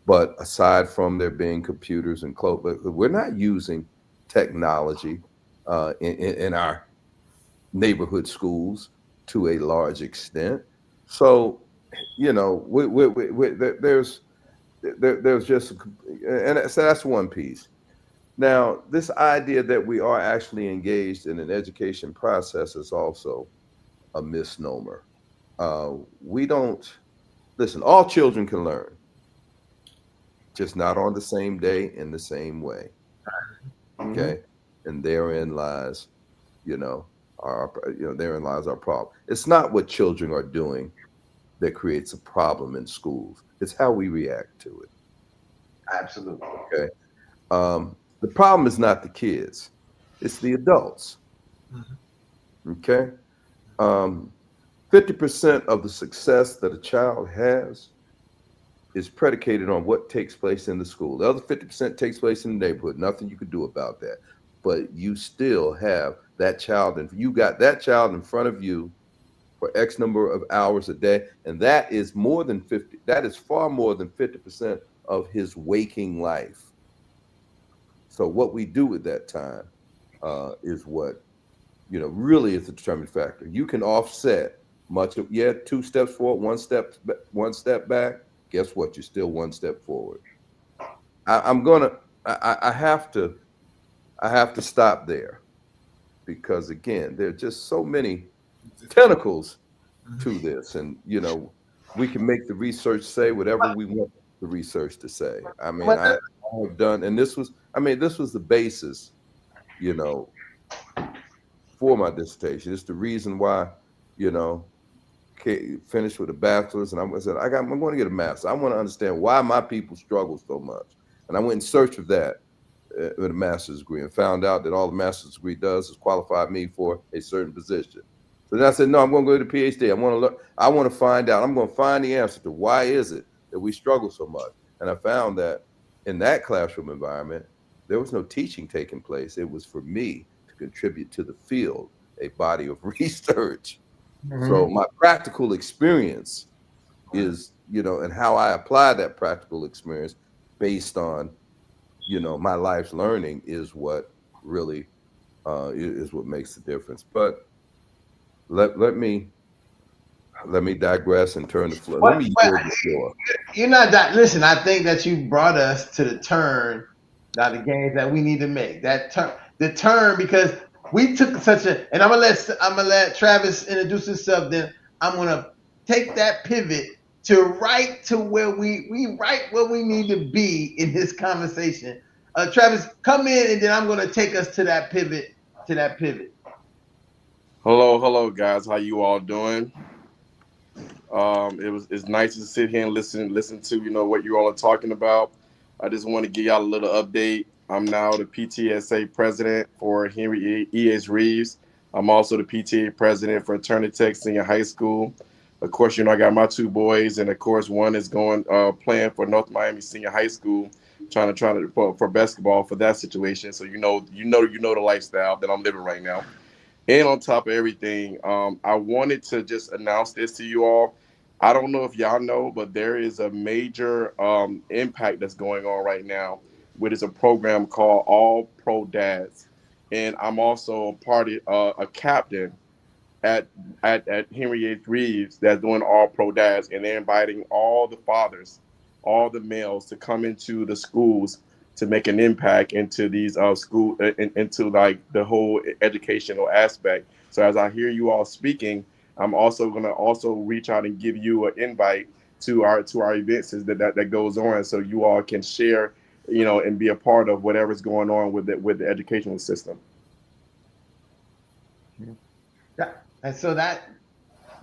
But aside from there being computers and clothes, but we're not using technology in our neighborhood schools to a large extent. So, there's there's just, and so that's one piece. Now, this idea that we are actually engaged in an education process is also a misnomer. We don't listen. All children can learn, just not on the same day in the same way. Mhm. Okay, and therein lies, you know, therein lies our problem. It's not what children are doing that creates a problem in schools. It's how we react to it. Absolutely. Okay, the problem is not the kids; it's the adults. Mhm. Okay, 50% of the success that a child has is predicated on what takes place in the school. The other 50% takes place in the neighborhood. Nothing you can do about that. But you still have that child, and you got that child in front of you for X number of hours a day. And that is more than 50, that is far more than 50% of his waking life. So what we do with that time is what, really is the determining factor. You can offset much of, yeah, two steps forward, one step back. Guess what? You're still one step forward. I'm gonna, I have to stop there because again, there are just so many tentacles Mhm. to this, and we can make the research say whatever we want the research to say. I mean, But I have done, and this was the basis, you know, for my dissertation. It's the reason why, you know, finished with a bachelor's, and I said I'm going to get a master's. I want to understand why my people struggle so much, and I went in search of that with a master's degree, and found out that all the master's degree does is qualify me for a certain position. So then I said, no, I'm going to go to the PhD. I want to look. I want to find out. I'm going to find the answer to why is it that we struggle so much. And I found that in that classroom environment, there was no teaching taking place. It was for me to contribute to the field, a body of research. So Mhm. my practical experience is, and how I apply that practical experience based on, my life's learning is what really is what makes the difference. But let me digress and turn the floor. Let What? me Well, yield the floor. you're not that. Listen, I think that you brought us to the turn, now the games that we need to make. The turn, because we took such a. And I'm gonna let Travis introduce himself. Then I'm gonna take that pivot to right to where we right where we need to be in this conversation. Travis, come in, and then I'm gonna take us to that pivot. To that pivot. Hello, guys. How you all doing? It's nice to sit here and listen to what you all are talking about. I just want to give y'all a little update. I'm now the PTSA president for Henry E.H. Reeves. I'm also the PTA president for Turner Tech Senior High School. Of course, I got my two boys, and of course, one is going playing for North Miami Senior High School, trying to for basketball for that situation. So the lifestyle that I'm living right now. And on top of everything, I wanted to just announce this to you all. I don't know if y'all know, but there is a major impact that's going on right now, which is a program called All Pro Dads. And I'm also a captain at Henry H. Reeves that's doing All Pro Dads, and they're inviting all the fathers, all the males to come into the schools to make an impact into these into like the whole educational aspect. So as I hear you all speaking, I'm also gonna also reach out and give you an invite to our events that goes on, so you all can share, and be a part of whatever's going on with the educational system. Yeah. And so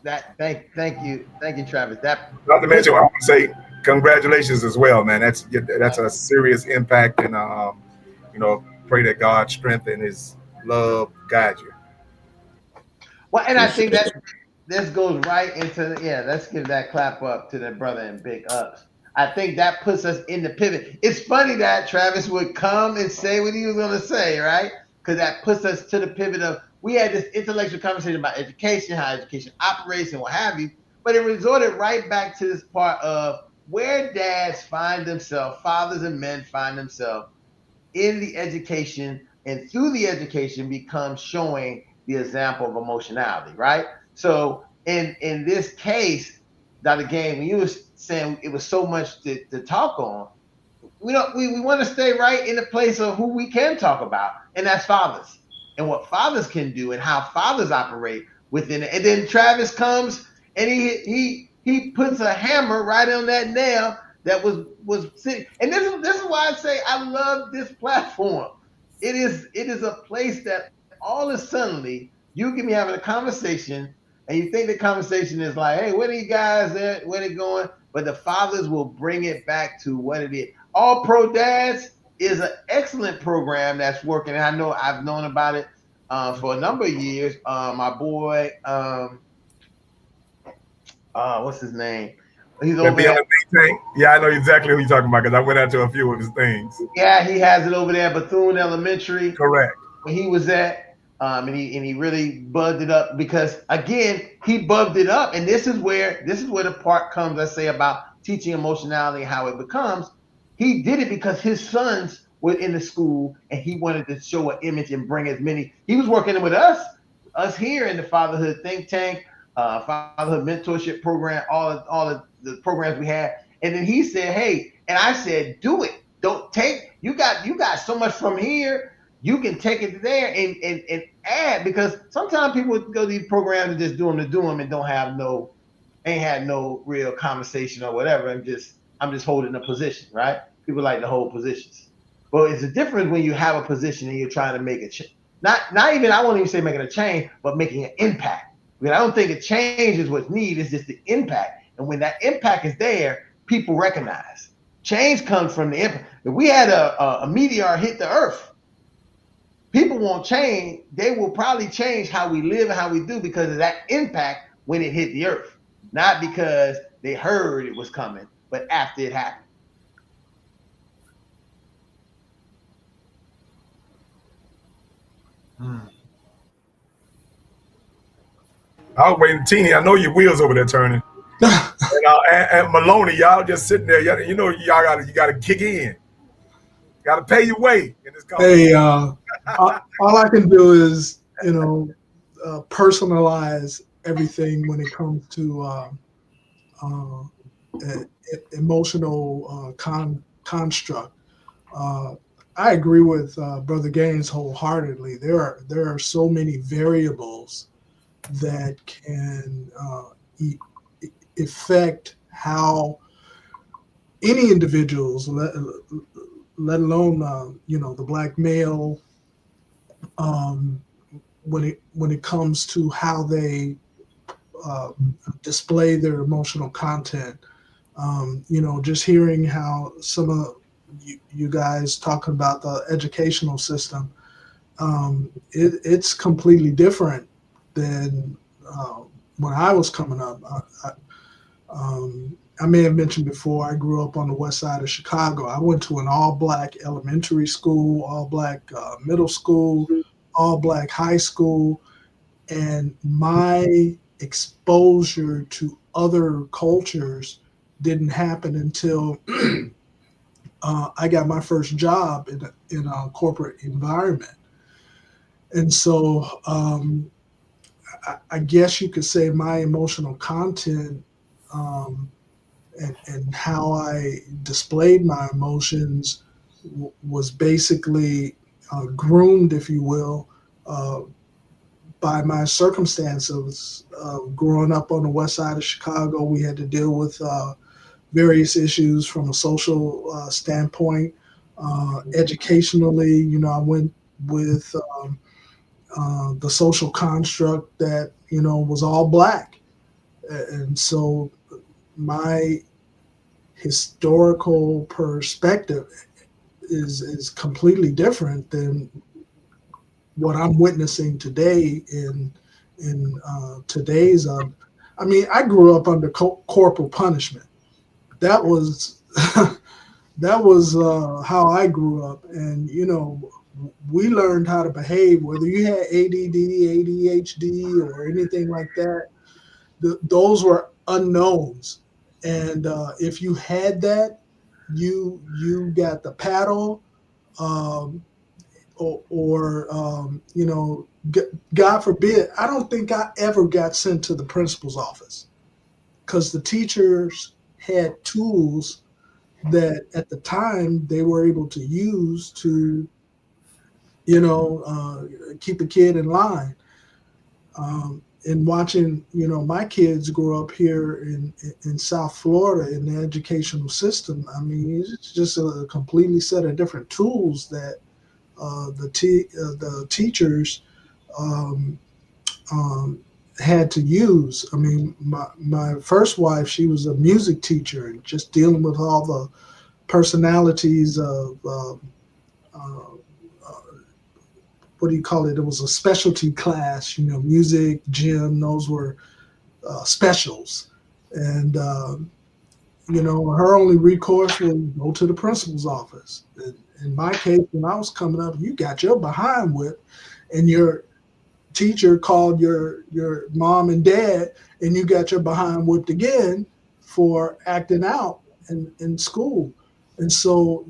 thank you, Travis. That Not to puts mention, I want to say congratulations as well, man. That's a serious impact, and pray that God's strength and His love guide you. well, and I think Appreciate that this goes right into, yeah. Let's give that clap up to the brother and big ups. I think that puts us in the pivot. It's funny that Travis would come and say what he was going to say, right? Because that puts us to the pivot of, we had this intellectual conversation about education, how education operates, and what have you. But it resorted right back to this part of where dads find themselves, fathers and men find themselves in the education, and through the education becomes showing the example of emotionality, right? So in this case, Dr. Game, when you were saying it was so much to talk on, we want to stay right in the place of who we can talk about, and that's fathers, and what fathers can do, and how fathers operate within it. And then Travis comes and he puts a hammer right on that nail that was sitting. And this is why I say I love this platform. It is a place that all of suddenly you can be having a conversation, and you think the conversation is like, hey, where are you guys at? Where they going? But the fathers will bring it back to what it is. All Pro Dads is an excellent program that's working. And I know I've known about it for a number of years. My boy, what's his name? He's That over be on there. the think tank. Yeah, I know exactly who you're talking about because I went out to a few of his things. Yeah, he has it over there, Bethune Elementary, Correct. where he was at. And he really bugged it up, because again he bugged it up, and this is where the part comes, I say, about teaching emotionality, how it becomes. He did it because his sons were in the school, and he wanted to show an image and bring as many. He was working with us here in the Fatherhood Think Tank, Fatherhood Mentorship Program, all of the programs we had. And then he said, hey, and I said, do it. Don't take, you got so much from here, you can take it there and add, because sometimes people go to these programs and just do them to do them, and ain't had no real conversation or whatever. I'm just holding a position, right? People like to hold positions. Well, it's a difference when you have a position and you're trying to make a change. Not even, I won't even say making a change, but making an impact. Because I don't think a change is what's needed, it's just the impact. And when that impact is there, people recognize. Change comes from the impact. If we had a meteor hit the earth, people won't change. They will probably change how we live and how we do because of that impact when it hit the earth, not because they heard it was coming, but after it happened. I was waiting, Teeny. I know your wheels over there turning. And Maloney, y'all just sitting there. You gotta kick in. Got to pay your way in this Hey, conversation. all I can do is, personalize everything when it comes to uh, emotional construct. Uh, I agree with Brother Gaines wholeheartedly. There are so many variables that can affect how any individuals, let alone the black male, um, when it comes to how they uh, display their emotional content. Just hearing how some of you guys talking about the educational system, it's completely different than uh, when I was coming up. I may have mentioned before, I grew up on the west side of Chicago. I went to an all-black elementary school, all-black middle school, all-black high school, and my exposure to other cultures didn't happen until I got my first job in a corporate environment. And so I guess you could say my emotional content um, and how I displayed my emotions was basically groomed, if you will, uh, by my circumstances. Growing up on the west side of Chicago, we had to deal with various issues from a social standpoint. Educationally, I went with the social construct that was all black, and so my historical perspective is completely different than what I'm witnessing today in today's. I mean, I grew up under corporal punishment. That was that was how I grew up, and we learned how to behave. Whether you had ADD, ADHD, or anything like that, those were unknowns. And if you had that, you got the paddle, um, or God forbid, I don't think I ever got sent to the principal's office because the teachers had tools that at the time they were able to use to keep a kid in line. And watching my kids grow up here in South Florida in the educational system, I mean, it's just a completely set of different tools that the teachers um, um, had to use. I mean, my first wife, she was a music teacher, and just dealing with all the personalities of uh, what do you call it? It was a specialty class, music, gym. Those were specials, and her only recourse was go to the principal's office. In my case, when I was coming up, you got your behind whipped, and your teacher called your mom and dad, and you got your behind whipped again for acting out in school. And so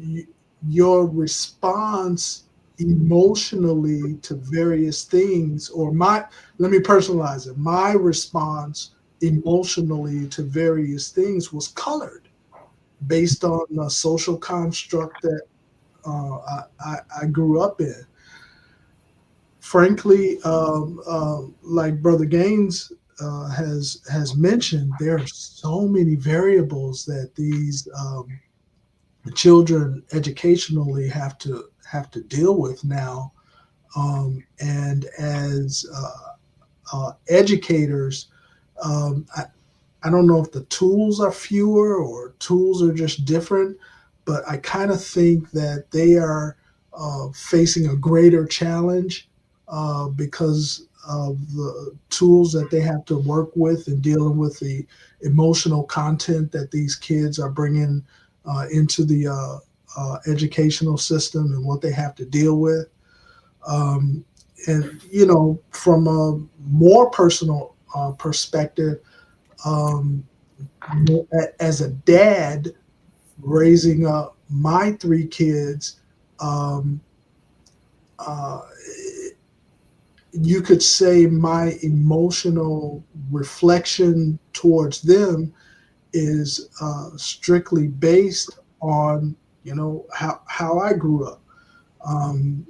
your response emotionally to various things, or let me personalize it, my response emotionally to various things was colored based on the social construct that I grew up in. Frankly, like Brother Gaines has mentioned, there are so many variables that these children educationally have to deal with now, and as educators, I don't know if the tools are fewer or tools are just different, but I kind of think that they are facing a greater challenge because of the tools that they have to work with and dealing with the emotional content that these kids are bringing into the educational system and what they have to deal with. Um, and, from a more personal perspective, um, as a dad raising up my three kids, um, uh, you could say my emotional reflection towards them is strictly based on how I grew up. Um,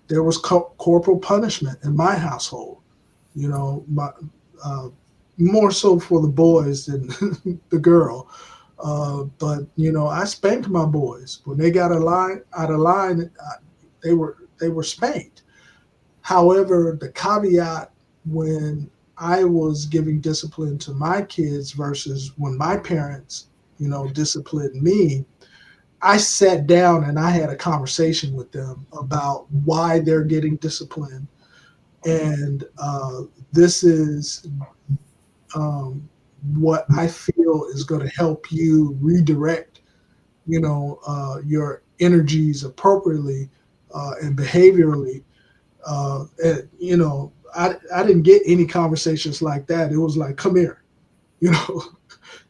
there was corporal punishment in my household. My more so for the boys than the girl. But I spanked my boys when they got out of line. They were spanked. However, the caveat when I was giving discipline to my kids versus when my parents, disciplined me, I sat down and I had a conversation with them about why they're getting disciplined. And this is what I feel is going to help you redirect, your energies appropriately and behaviorally. I didn't get any conversations like that. It was like, come here, you know,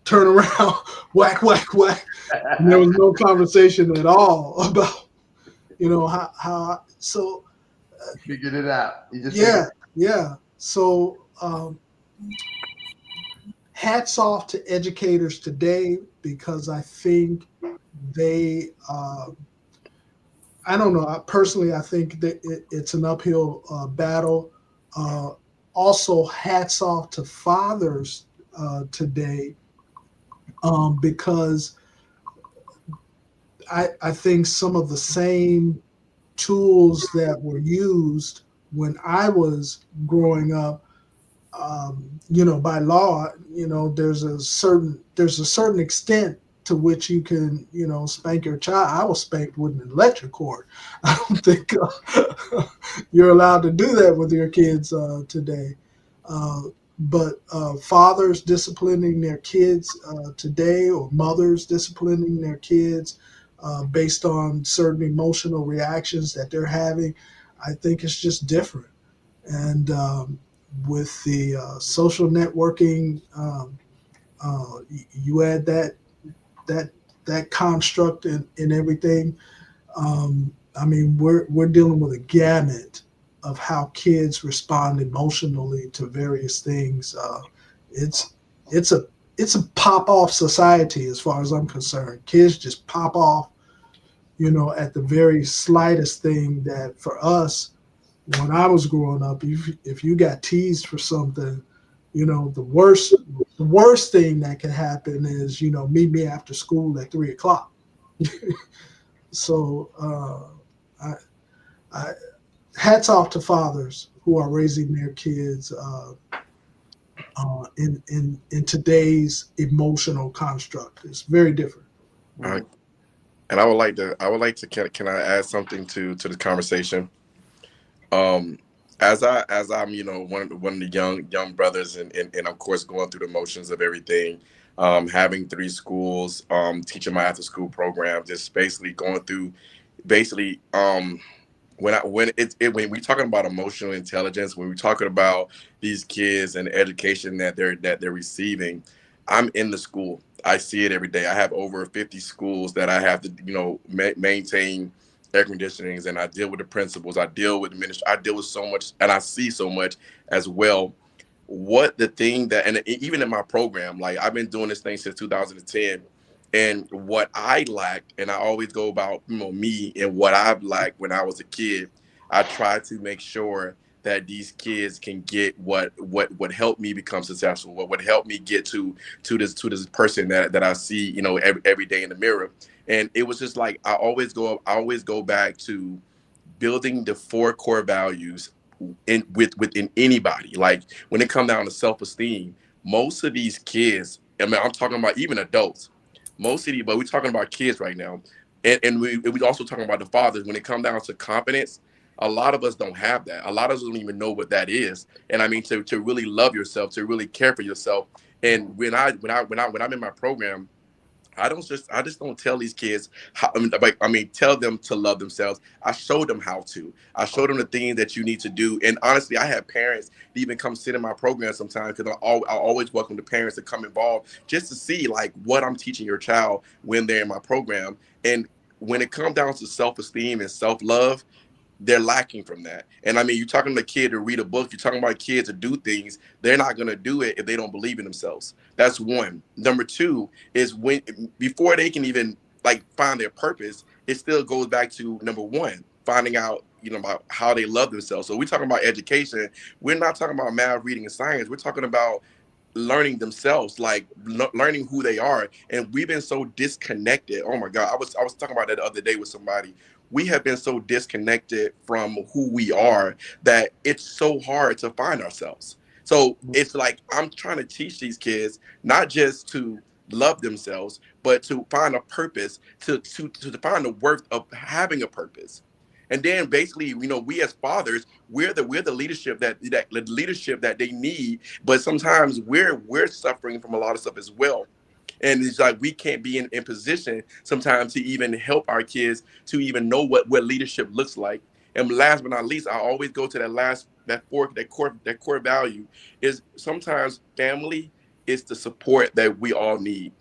turn around, whack, whack, whack. And there was no conversation at all about, how so Figured it out. You just yeah, yeah. So hats off to educators today because I think they I don't know. Personally, I think that it's an uphill battle. Uh, Also, hats off to fathers today because I think some of the same tools that were used when I was growing up, by law, there's a certain extent to which you can, spank your child. I was spanked with an electric cord. I don't think you're allowed to do that with your kids today. Uh, but fathers disciplining their kids today, or mothers disciplining their kids based on certain emotional reactions that they're having, I think it's just different. And with the social networking, you add that that construct in everything. I mean, we're dealing with a gamut of how kids respond emotionally to various things. It's it's a it's a pop off society as far as I'm concerned. Kids just pop off, at the very slightest thing. That for us, when I was growing up, if you got teased for something, the worst thing that can happen is, meet me after school at 3 o'clock. So I hats off to fathers who are raising their kids in today's emotional construct. It's very different. Right. And I would like to can I add something to the conversation? Um, as I'm one of the young brothers, and of course going through the motions of everything, having three schools, teaching my after school program, just basically going through basically when we talking about emotional intelligence, when we're talking about these kids and the education that they're receiving, I'm in the school. I see it every day. I have over 50 schools that I have to maintain air conditionings, and I deal with the principals. I deal with the ministry. I deal with so much, and I see so much as well. What the thing that, and even in my program, like I've been doing this thing since 2010, and what I lacked, and I always go about me and what I've lacked when I was a kid. I try to make sure that these kids can get what helped me become successful, what would help me get to this person that I see every day in the mirror. And it was just like I always go back to building the four core values within anybody. Like when it comes down to self-esteem, most of these kids, I mean, I'm talking about even adults, most of these, but we're talking about kids right now. And we also talking about the fathers. When it comes down to confidence, a lot of us don't have that. A lot of us don't even know what that is. And I mean, to really love yourself, to really care for yourself. And when I'm in my program, I just don't tell these kids how, tell them to love themselves. I show them how to. I show them the things that you need to do. And honestly, I have parents that even come sit in my program sometimes, because I always welcome the parents to come involved just to see like what I'm teaching your child when they're in my program. And when it comes down to self-esteem and self-love, they're lacking from that. And I mean, you're talking to a kid to read a book, you're talking about kids to do things, they're not going to do it if they don't believe in themselves. That's one. Number two is, when before they can even like find their purpose, it still goes back to number one, finding out, about how they love themselves. So we're talking about education. We're not talking about math, reading, and science. We're talking about learning themselves, like learning who they are. And we've been so disconnected. Oh my God, I was talking about that the other day with somebody. We have been so disconnected from who we are that it's so hard to find ourselves. So it's like I'm trying to teach these kids not just to love themselves, but to find a purpose, to find the worth of having a purpose. And then basically, we as fathers, we're the leadership that the leadership that they need. But sometimes we're suffering from a lot of stuff as well. And it's like we can't be in position sometimes to even help our kids to even know what leadership looks like. And last but not least, I always go to that core value is sometimes family is the support that we all need,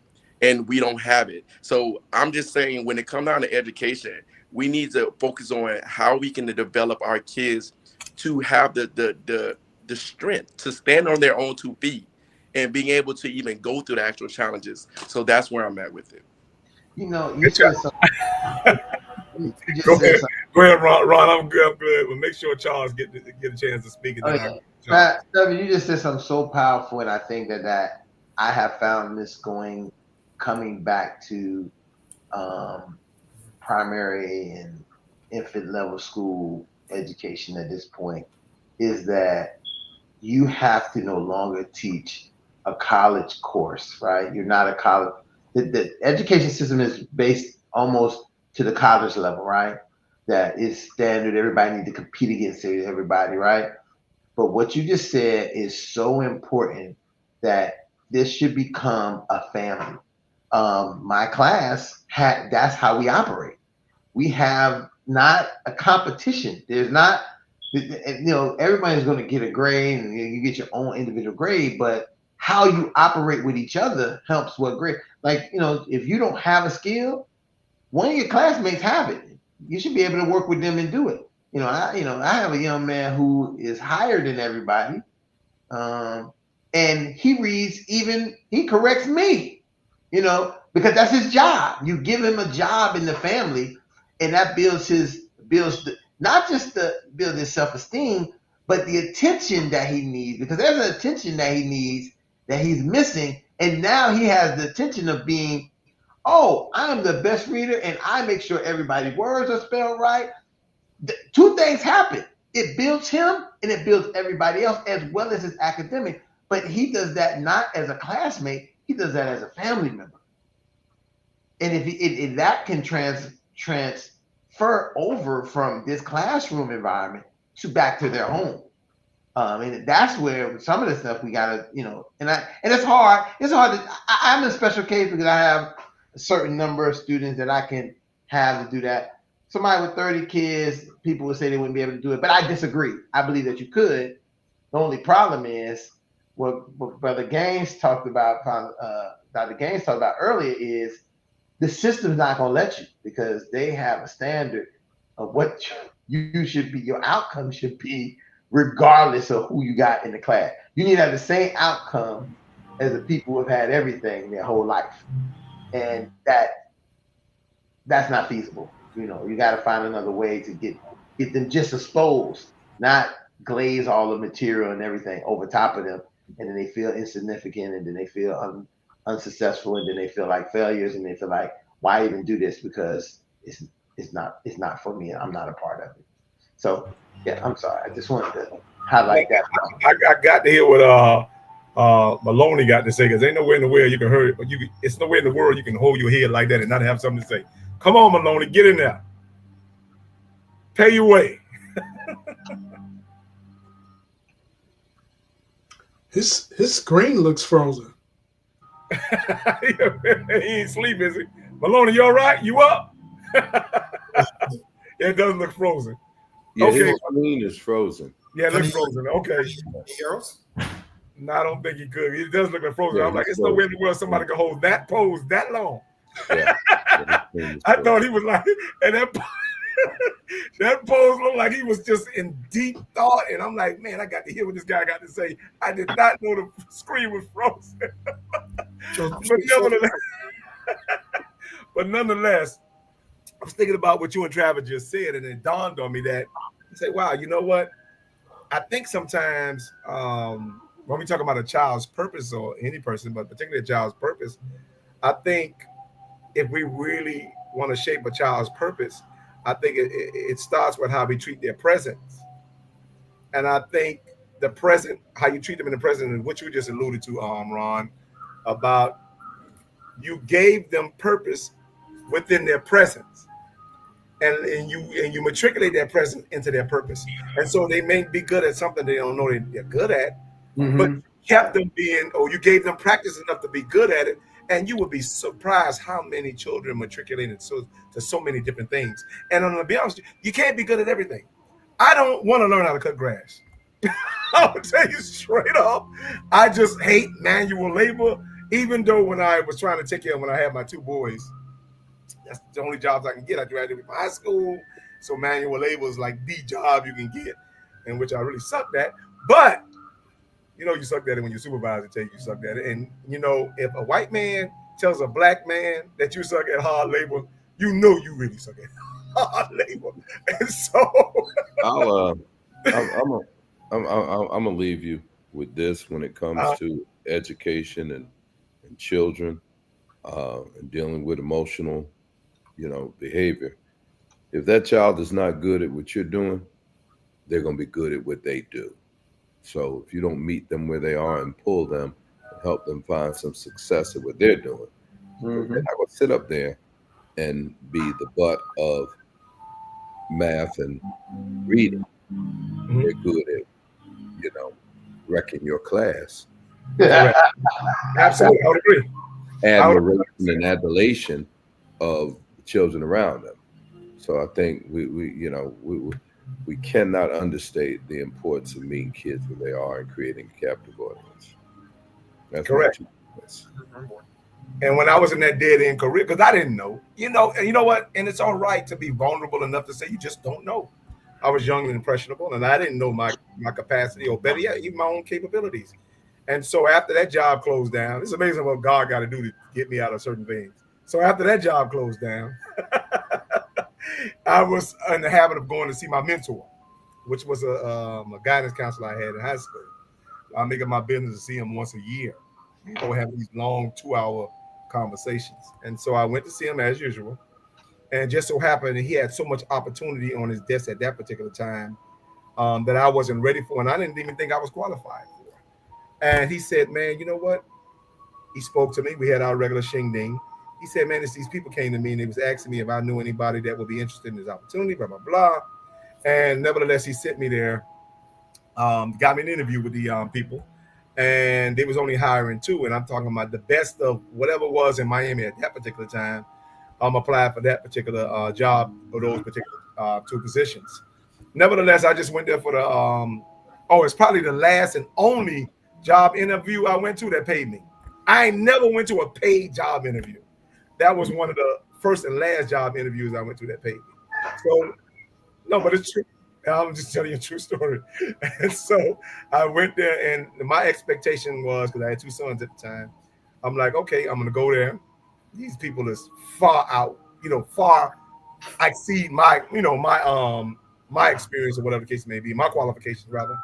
and we don't have it. So I'm just saying, when it comes down to education, we need to focus on how we can develop our kids to have the strength to stand on their own 2 feet and being able to even go through the actual challenges. So that's where I'm at with it. You said something. You Go just said ahead, something. go ahead, Ron. Ron, I'm good. I'm good. But make sure Charles get a chance to speak, and Oh then yeah, Charles. Trevor, you just said something so powerful, and I think that I have found this coming back to um, primary and infant level school education at this point, is that you have to no longer teach a college course, right? You're not a college. The education system is based almost to the college level, right? That is standard. Everybody needs to compete against everybody, right? But what you just said is so important, that this should become a family. My class that's how we operate. We have not a competition. There's not, everybody's going to get a grade, and you get your own individual grade, but how you operate with each other helps what grade. Like, if you don't have a skill, one of your classmates have it. You should be able to work with them and do it. I have a young man who is higher than everybody, um, and he corrects me, because that's his job. You give him a job in the family, and that not just the build his self-esteem, but the attention that he needs, because there's an attention that he needs that he's missing, and now he has the attention of being, oh, I am the best reader, and I make sure everybody's words are spelled right. Two things happen. It builds him, and it builds everybody else, as well as his academic. But he does that not as a classmate, he does that as a family member. And if that can transfer over from this classroom environment to back to their home. And that's where some of the stuff we gotta, and it's hard. It's hard I'm in a special case because I have a certain number of students that I can have to do that. Somebody with 30 kids, people would say they wouldn't be able to do it, but I disagree. I believe that you could. The only problem is what Brother Gaines talked about, Dr. Gaines talked about earlier, is the system's not going to let you, because they have a standard of what you should be, your outcome should be, regardless of who you got in the class. You need to have the same outcome as the people who have had everything their whole life. And that's not feasible. You got to find another way to get them just exposed, not glaze all the material and everything over top of them, and then they feel insignificant, and then they feel unsuccessful, and then they feel like failures, and they feel like, why even do this, because it's not for me, and I'm not a part of it. So yeah, I'm sorry. I just wanted to highlight that. I got to hear what Maloney got to say, because ain't nowhere in the world you can hurt, but it's nowhere in the world you can hold your head like that and not have something to say. Come on, Maloney, get in there. Pay your way. His screen looks frozen. He ain't sleep, is he? Maloney, you all right? You up? It does look frozen. Yeah, Okay. his screen is frozen. Yeah, it Can looks he frozen. Okay. hear us? No, I don't think he could. It does look like frozen. Yeah, I'm like, he's it's no way in frozen. the world somebody can hold that pose that long. Yeah, his screen is I frozen. thought he was like, and that pose looked like he was just in deep thought. And I'm like, man, I got to hear what this guy got to say. I did not know the screen was frozen. But nonetheless, I was thinking about what you and Travis just said, and it dawned on me that I say, wow, you know what? I think sometimes when we talk about a child's purpose or any person, but particularly a child's purpose, I think if we really want to shape a child's purpose, I think it starts with how we treat their presence. And I think the present, how you treat them in the present, and what you just alluded to, Ron, about you gave them purpose within their presence. And you matriculate that presence into their purpose. And so they may be good at something they don't know they're good at, but you kept them being, or you gave them practice enough to be good at it. And you would be surprised how many children matriculated to so many different things. And I'm gonna be honest, you can't be good at everything. I don't want to learn how to cut grass. I'll tell you straight up. I just hate manual labor. Even though when I was trying to take care of when I had my two boys, that's the only jobs I can get. I graduated from high school, so manual labor is like the job you can get, in which I really sucked at. But you sucked at it when your supervisor tells you sucked at it. And if a white man tells a black man that you suck at hard labor, you know you really suck at hard labor. And so I'm gonna leave you with this when it comes to education and children and dealing with emotional behavior. If that child is not good at what you're doing, they're going to be good at what they do. So if you don't meet them where they are and pull them and help them find some success at what they're doing, they're not going to sit up there and be the butt of math and reading. They're good at wrecking your class. Absolutely, I would agree. Admiration and adulation of the children around them. So I think we cannot understate the importance of meeting kids where they are and creating a captive audience. That's correct. And when I was in that dead end career, because I didn't know, and you know what? And it's all right to be vulnerable enough to say you just don't know. I was young and impressionable, and I didn't know my capacity, or better yet, even my own capabilities. And so after that job closed down, it's amazing what God got to do to get me out of certain things. So after that job closed down, I was in the habit of going to see my mentor, which was a guidance counselor I had in high school. I make it my business to see him once a year. We have these long 2-hour conversations. And so I went to see him as usual. And just so happened that he had so much opportunity on his desk at that particular time that I wasn't ready for, and I didn't even think I was qualified for. And he said, man, you know what? He spoke to me. We had our regular shing-ding. He said, man, these people came to me and they was asking me if I knew anybody that would be interested in this opportunity, blah, blah, blah. And nevertheless, he sent me there, got me an interview with the people. And they was only hiring 2. And I'm talking about the best of whatever was in Miami at that particular time. Applied for that particular job or those particular 2 positions. Nevertheless, I just went there for the, it's probably the last and only job interview I went to that paid me. I never went to a paid job interview. That was one of the first and last job interviews I went to that paid me. So, no, but it's true. I'm just telling you a true story. And so I went there, and my expectation was, because I had 2 sons at the time, I'm like, okay, I'm going to go there. These people is far out, far exceed my experience or whatever the case may be, my qualifications rather.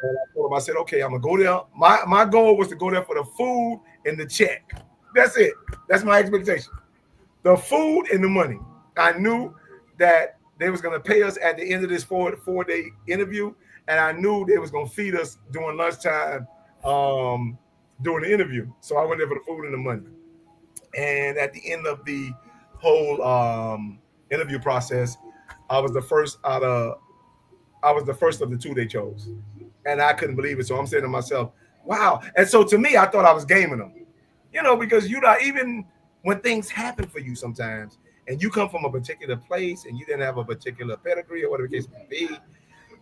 And I told him, I said, okay, I'm gonna go there. My goal was to go there for the food and the check. That's it. That's my expectation. The food and the money. I knew that they was gonna pay us at the end of this 4-day interview, and I knew they was gonna feed us during lunchtime during the interview. So I went there for the food and the money. And at the end of the whole interview process, I was the first of the 2 they chose. And I couldn't believe it. So I'm saying to myself, wow. And so to me, I thought I was gaming them. because you're not, even when things happen for you sometimes, and you come from a particular place and you didn't have a particular pedigree or whatever the case may be,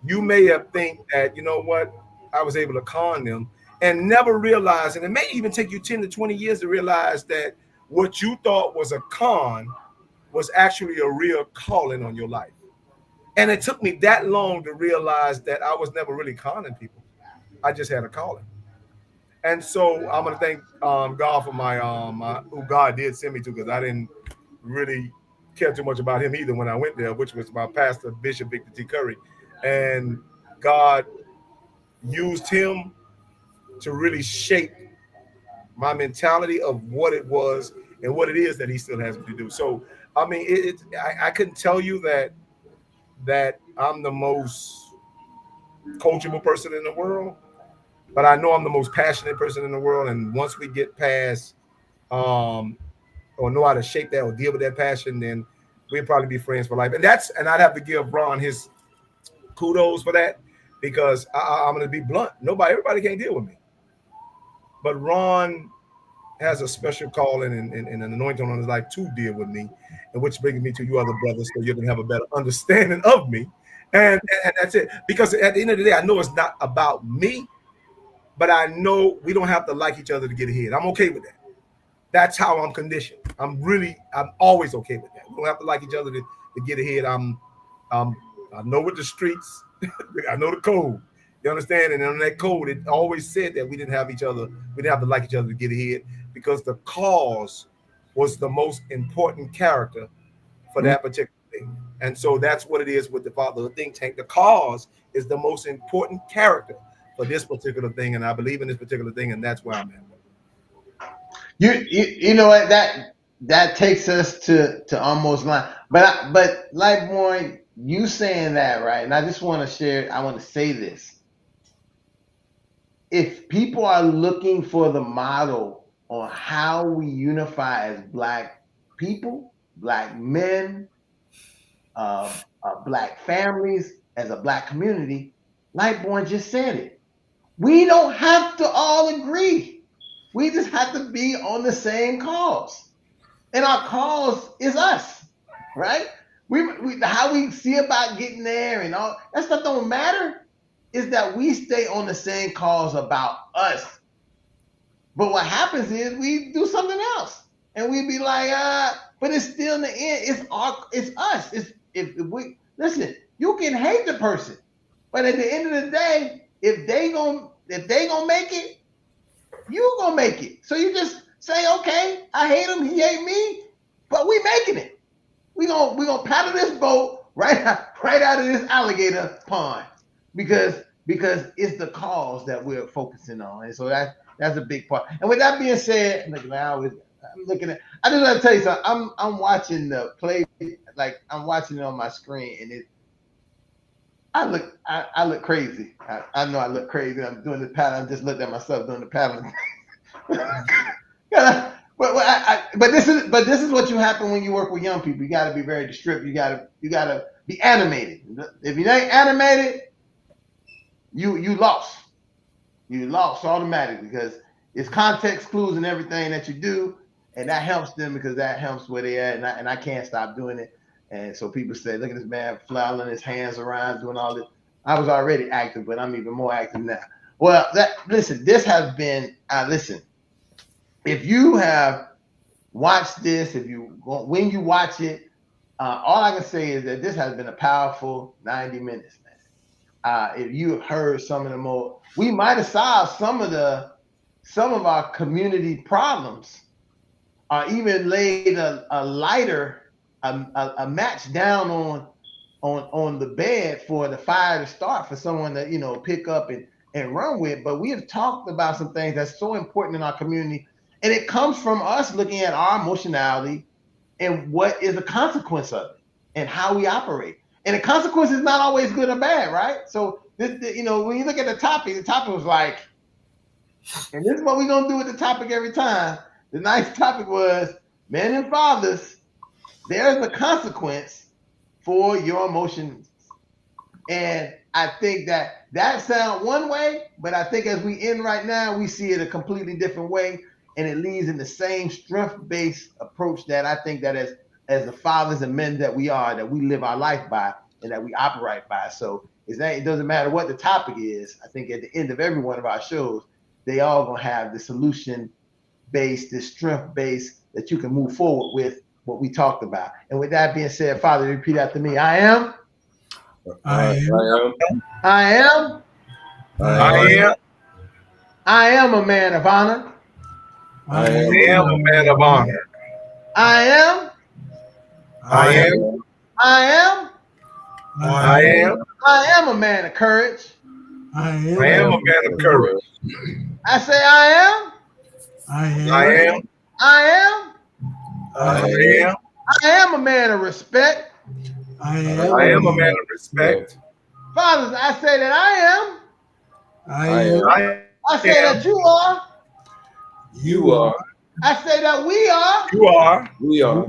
you may have think that, you know what, I was able to con them and never realize, and it may even take you 10 to 20 years to realize that what you thought was a con was actually a real calling on your life. And it took me that long to realize that I was never really conning people. I just had a calling. And so I'm gonna thank God for my who God did send me to, because I didn't really care too much about him either when I went there, which was my pastor, Bishop Victor T. Curry. And God used him to really shape my mentality of what it was and what it is that he still has me to do. So I mean, I couldn't tell you that I'm the most coachable person in the world, but I know I'm the most passionate person in the world. And once we get past or know how to shape that or deal with that passion, then we'll probably be friends for life. And I'd have to give Ron his kudos for that, because I'm going to be blunt. Everybody can't deal with me, but Ron has a special calling and an anointing on his life to deal with me, and which brings me to you other brothers, so you can have a better understanding of me. And that's it. Because at the end of the day, I know it's not about me, but I know we don't have to like each other to get ahead. I'm okay with that. That's how I'm conditioned. I'm always okay with that. We don't have to like each other to get ahead. I know what the streets, I know the code. You understand? And on that code, it always said that we didn't have to like each other to get ahead, because the cause was the most important character for that particular thing. And so that's what it is with the Fatherhood Think Tank. The cause is the most important character for this particular thing, and I believe in this particular thing, and that's where I'm at. You know what, that takes us to almost line, but like more you saying that, right? And I just want to share. I want to say this: if people are looking for the model on how we unify as Black people, Black men, Black families, as a Black community, Lightborn just said it. We don't have to all agree. We just have to be on the same cause. And our cause is us, right? We how we see about getting there and all that stuff don't matter. Is that we stay on the same cause about us. But what happens is we do something else. And we be like, but it's still in the end, it's us. If we listen, you can hate the person, but at the end of the day, if they gonna make it, you gonna make it. So you just say, okay, I hate him, he hate me, but we making it. We gonna paddle this boat right out of this alligator pond, because it's the cause that we're focusing on, and so that's a big part. And with that being said, look, I'm looking at. I just want to tell you something. I'm watching the play, like I'm watching it on my screen, and I look crazy. I know I look crazy. I'm doing the paddle. I just looked at myself doing the paddling. But this is what you happen when you work with young people. You got to be very distributed. You got to be animated. If you ain't animated, you lost. You lost automatically, because it's context clues and everything that you do, and that helps them, because that helps where they at. And I can't stop doing it. And so people say, look at this man flailing his hands around, doing all this. I was already active, but I'm even more active now. Well, listen, this has been listen. If you have watched this, when you watch it, all I can say is that this has been a powerful 90 minutes, man. If you have heard some of the more, we might have solved some of our community problems, or even laid a lighter, a match down on the bed for the fire to start, for someone to pick up and run with. But we have talked about some things that's so important in our community. And it comes from us looking at our emotionality and what is the consequence of it and how we operate. And the consequence is not always good or bad, right? So, when you look at the topic was like, and this is what we're going to do with the topic every time. The nice topic was, men and fathers, there's a consequence for your emotions. And I think that sounds one way, but I think as we end right now, we see it a completely different way. and it leads in the same strength-based approach that I think that as the fathers and men that we are, that we live our life by and that we operate by. So it doesn't matter what the topic is. I think at the end of every one of our shows, they all gonna have the solution-based, the strength-based that you can move forward with what we talked about. And with that being said, Father, repeat after me. I am. I am. I am. I am a man of honor. I I am. am a man of honor. I am. I am. I am. I am. I am a man of courage. I am a man of courage. I say I am. I am. I am. I am. I am a man of respect. I am a man of respect. Fathers, I say that I am. I say that you are. You are. I say that we are. You are. We are.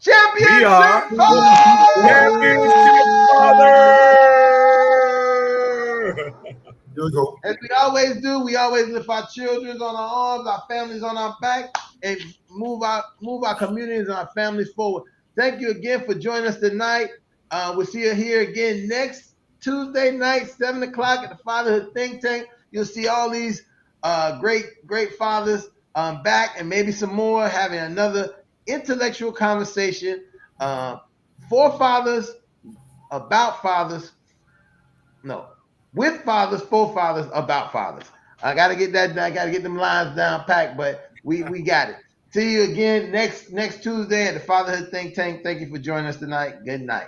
Championship We are. Championship Here we go. As we always do, we always lift our children on our arms, our families on our back, and move our communities and our families forward. Thank you again for joining us tonight. We'll see you here again next Tuesday night, 7 o'clock at the Fatherhood Think Tank. You'll see all these great fathers back, and maybe some more, having another intellectual conversation for fathers, about fathers. No. With fathers, for fathers, about fathers. I gotta get them lines down packed, but we got it. See you again next Tuesday at the Fatherhood Think Tank. Thank you for joining us tonight. Good night.